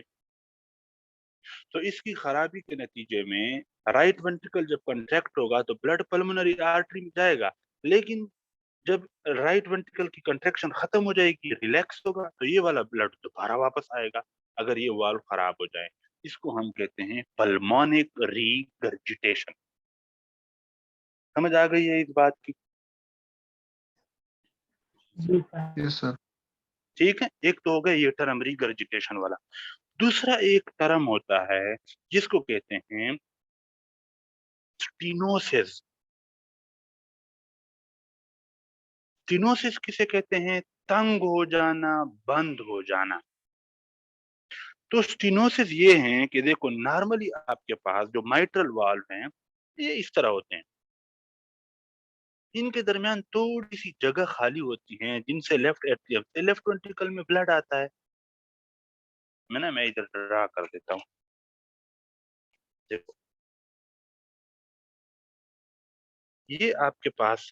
तो इसकी खराबी के नतीजे में राइट वेंट्रिकल जब कंट्रैक्ट होगा तो ब्लड पल्मोनरी आर्टरी में जाएगा, लेकिन जब राइट वेंट्रिकल की कंट्रैक्शन खत्म हो जाएगी, रिलैक्स होगा, तो ये वाला ब्लड दोबारा वापस आएगा। अगर ये वाल्व खराब हो जाए, इसको हम कहते हैं पल्मोनिक रीगर्जिटेशन। समझ आ गई है इस बात की? जी सर। Yes sir. ठीक है, एक तो हो गया ये टर्म रीगर्जिटेशन वाला। दूसरा एक टर्म होता है जिसको कहते हैं स्टीनोसिस। स्टीनोसिस किसे कहते हैं? तंग हो जाना, बंद हो जाना। तो स्टीनोसिस ये हैं कि देखो नॉर्मली आपके पास जो माइट्रल वाल्व हैं ये इस तरह होते हैं, इनके दरमियान थोड़ी सी जगह खाली होती है जिनसे लेफ्ट एट्रियम से लेफ्ट वेंट्रिकल में ब्लड आता है। मैं इधर ड्रा कर देता हूँ, देखो ये आपके पास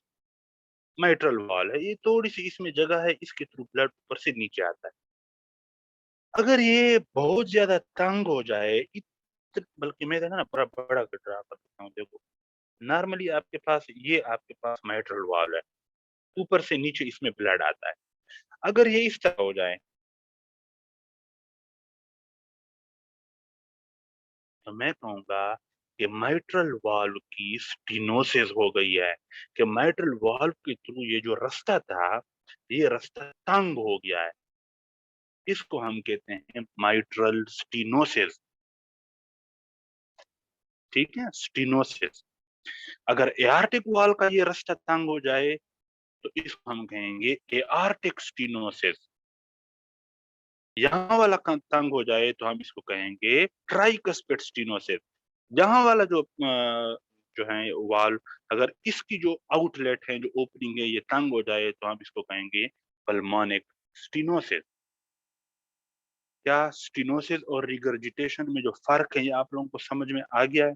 माइट्रल वाल है, ये थोड़ी सी इसमें जगह है, इसके थ्रू ब्लड ऊपर से नीचे आता है। अगर ये बहुत ज्यादा तंग हो जाए, बल्कि मैं ना बड़ा बड़ा ड्रा कर देता हूँ, देखो नॉर्मली आपके पास माइट्रल वाल है, ऊपर से नीचे इसमें ब्लड आता है। अगर ये इस तरह हो जाए तो मैं कहूंगा कि माइट्रल वाल्व की स्टीनोसिस हो गई है, कि माइट्रल वाल्व के थ्रू ये जो रास्ता था, ये रास्ता तंग हो गया है। इसको हम कहते हैं माइट्रल स्टीनोसिस। ठीक है, स्टीनोसिस। अगर एआर्टिक वाल्व का ये रास्ता तंग हो जाए तो इसको हम कहेंगे एआर्टिक स्टीनोसिस। यहाँ वाला तंग हो जाए तो हम इसको कहेंगे ट्राइकस्पिड स्टीनोसिस। यहाँ वाला जो है वाल्व, अगर इसकी जो आउटलेट है, जो ओपनिंग है, ये तंग हो जाए तो हम इसको कहेंगे पल्मोनिक स्टीनोसिस। क्या स्टीनोसिस और रिगर्जिटेशन में जो फर्क है ये आप लोगों को समझ में आ गया है?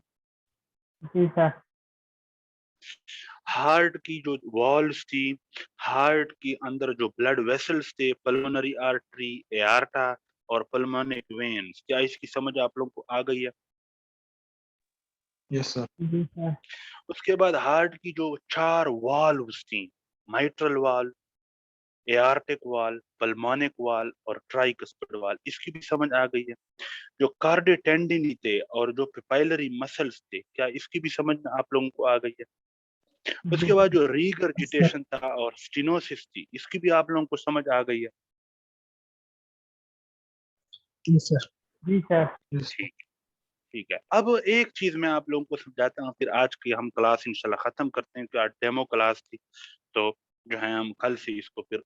जी सर। हार्ट की जो वॉल्स थी, हार्ट के अंदर जो ब्लड वेसल्स थे, पल्मोनरी आर्टरी, एआर्टा और पल्मोनिक वेन्स, क्या इसकी समझ आप लोगों को आ गई है? Yes sir. जी सर। उसके बाद हार्ट की जो 4 वाल्व्स थी, mitral valve, aortic valve, pulmonic valve और ट्राइकस्पिड वाल्व, इसकी भी समझ आ गई है। जो कार्डियो टेंडिनी थे और जो पाइलरी मसल्स थे, क्या इसकी भी समझ में आप लोगों को आ गई है? जी उसके बाद जो सर। रीगर्जिटेशन था और स्टीनोसिस थी, इसकी भी आप लोगों को समझ आ गई है? जी सर। जी सर। यस। ठीक ठीक है। अब एक चीज मैं आप लोगों को समझाता हूँ, फिर आज की हम क्लास इंशाल्लाह खत्म करते हैं, क्योंकि आज डेमो क्लास थी, तो जो है हम कल से इसको फिर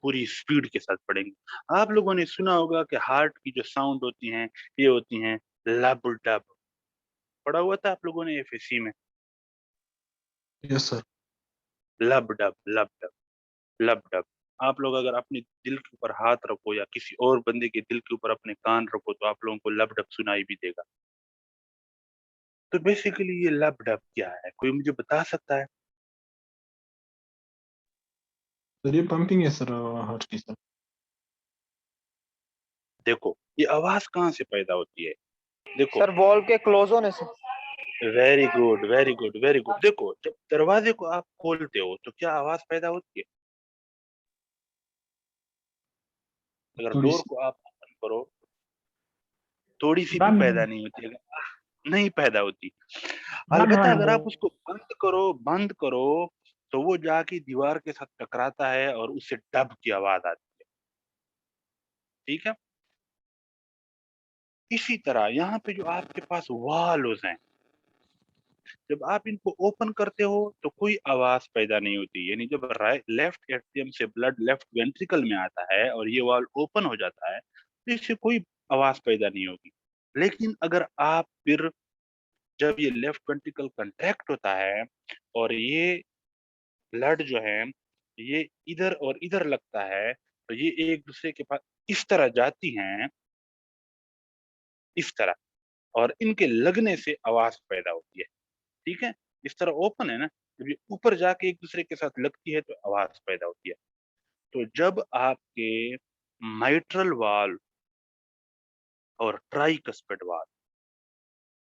पूरी स्पीड के साथ पढ़ेंगे। आप लोगों ने सुना होगा कि हार्ट की जो साउंड होती हैं, ये होती हैं लब डब। पढ़ा हुआ था आप लोगों ने एफएससी में? Yes sir. लब डब, लब डब, लब डब। आप लोग अगर अपने दिल के ऊपर हाथ रखो या किसी और बंदे के दिल के ऊपर अपने कान रखो तो आप लोगों को लब डब सुनाई भी देगा। तो बेसिकली ये लब डब क्या है? कोई मुझे बता सकता है? सर ये पंपिंग है सर हार्ट की सर। देखो, ये आवाज़ कहाँ से पैदा होती है? देखो, सर वॉल के क्लोज होने से। Very good, very good, very good. देखो, जब दरवाजे को आप खोलते हो तो क्या आवाज़ पैदा होती है? अगर थोड़ी डोर सी। को आप ओपन करो, थोड़ी-सी भी बंद पैदा नहीं होती है, नहीं पैदा होती। बंद अलबत्ता होने अगर दो। आप उसको बंद करो, तो वो जाके दीवार के साथ टकराता है और उससे डब की आवाज़ आती है। ठीक है? इसी तरह यहाँ पे जो आपके पास वॉल्व्स हैं, जब आप इनको ओपन करते हो तो कोई आवाज़ पैदा नहीं होती। यानी जब लेफ्ट एट्रियम से ब्लड लेफ्ट वेंट्रिकल में आता है और ये वाल्व ओपन हो जाता है, तो इससे कोई आवाज़ पैदा नहीं होगी। लेकिन अगर आप फिर जब ये लेफ्ट वेंट्रिकल कंट्रैक्ट होता है और ये ब्लड जो है, ये इधर और इधर लगता है, तो ये एक-दूसरे के पास इस तरह जाती हैं, इस तरह, और इनके लगने से आवाज़ पैदा होती है। ठीक है? इस तरह ओपन है ना, जब ये ऊपर जाके एक-दूसरे के साथ लगती है तो आवाज़ पैदा होती है। तो जब आपके माइट्रल वाल्व और ट्राइकस्पिड वाल्व,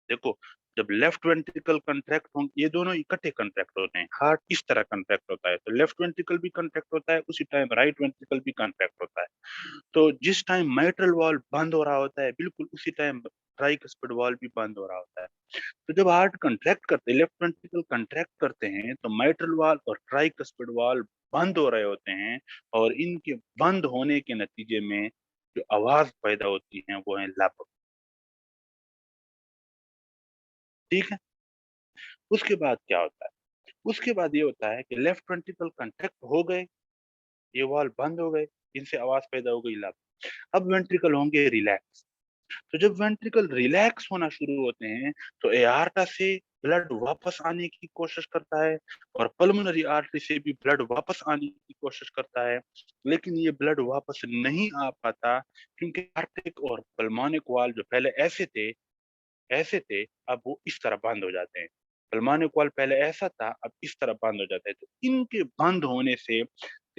देखो, जब लेफ्ट वेंट्रिकल कंट्रैक्ट हों, ये दोनों इकट्ठे कंट्रैक्ट होते हैं। हार्ट इस तरह कंट्रैक्ट होता है, तो लेफ्ट वेंट्रिकल भी कंट्रैक्ट होता है, उसी टाइम राइट वेंट्रिकल भी कंट्रैक्ट होता है। तो जिस टाइम माइट्रल वाल्व बंद हो रहा होता है, बिल्कुल उसी टाइम ट्राइकस्पिड वाल्व भी बंद हो रहा होता है। तो जब हार्ट कंट्रैक्ट करते हैं, लेफ्ट वेंट्रिकल कंट्रैक्ट करते हैं, तो माइट्रल वाल्व और ट्राइकस्पिड वाल्व बंद हो रहे होते हैं और इनके बंद होने के नतीजे में जो आवाज़ पैदा होती है, वो है लब। ठीक है? उसके बाद क्या होता है? उसके बाद ये होता है कि लेफ्ट वेंट्रिकल कंट्रैक्ट हो गए, ये वाल्व बंद हो गए, इनसे आवाज़ पैदा हो गई लब। अब वेंट्रिकल होंगे रिलैक्स। तो जब वेंट्रिकल रिलैक्स होना शुरू होते हैं, तो एआर्टा से ब्लड वापस आने की कोशिश करता है और पल्मोनरी आर्टरी से भी ब्लड वापस आने की कोशिश करता है। लेकिन ये ब्लड वापस नहीं आ पाता क्योंकि आर्टिक और पल्मोनिक वाल्व जो पहले ऐसे थे, अब वो इस तरह बंद हो जाते हैं। पल्मोनिक वाल्व पहले ऐसा था, अब इस तरह बंद हो जाता है। तो इनके बंद होने से,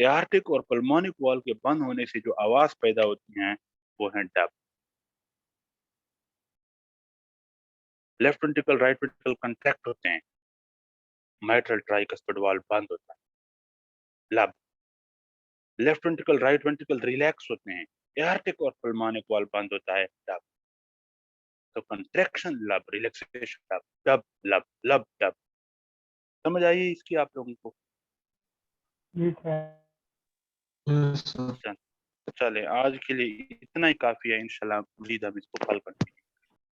एआर्टिक और पल्मोनिक वाल्व के बंद होने से जो आवाज़ पैदा होती है, वो है dub. Left ventricle, right ventricle contract होते हैं, माइट्रल ट्राइकस्पिड वाल्व बंद होता है, लब। Left ventricle, right ventricle relax होते हैं, एआर्टिक और पल्मोनिक वाल्व बंद होता है, लब। तो कंट्रैक्शन लब, रिलैक्सेशन लब, डब लब, लब डब। समझ आई इसकी आप लोगों को? जी सर। Yes sir. चल चले, आज के लिए इतना ही काफ़ी है। इंशाल्लाह मज़ीद हम इसको कल कंटिन्यू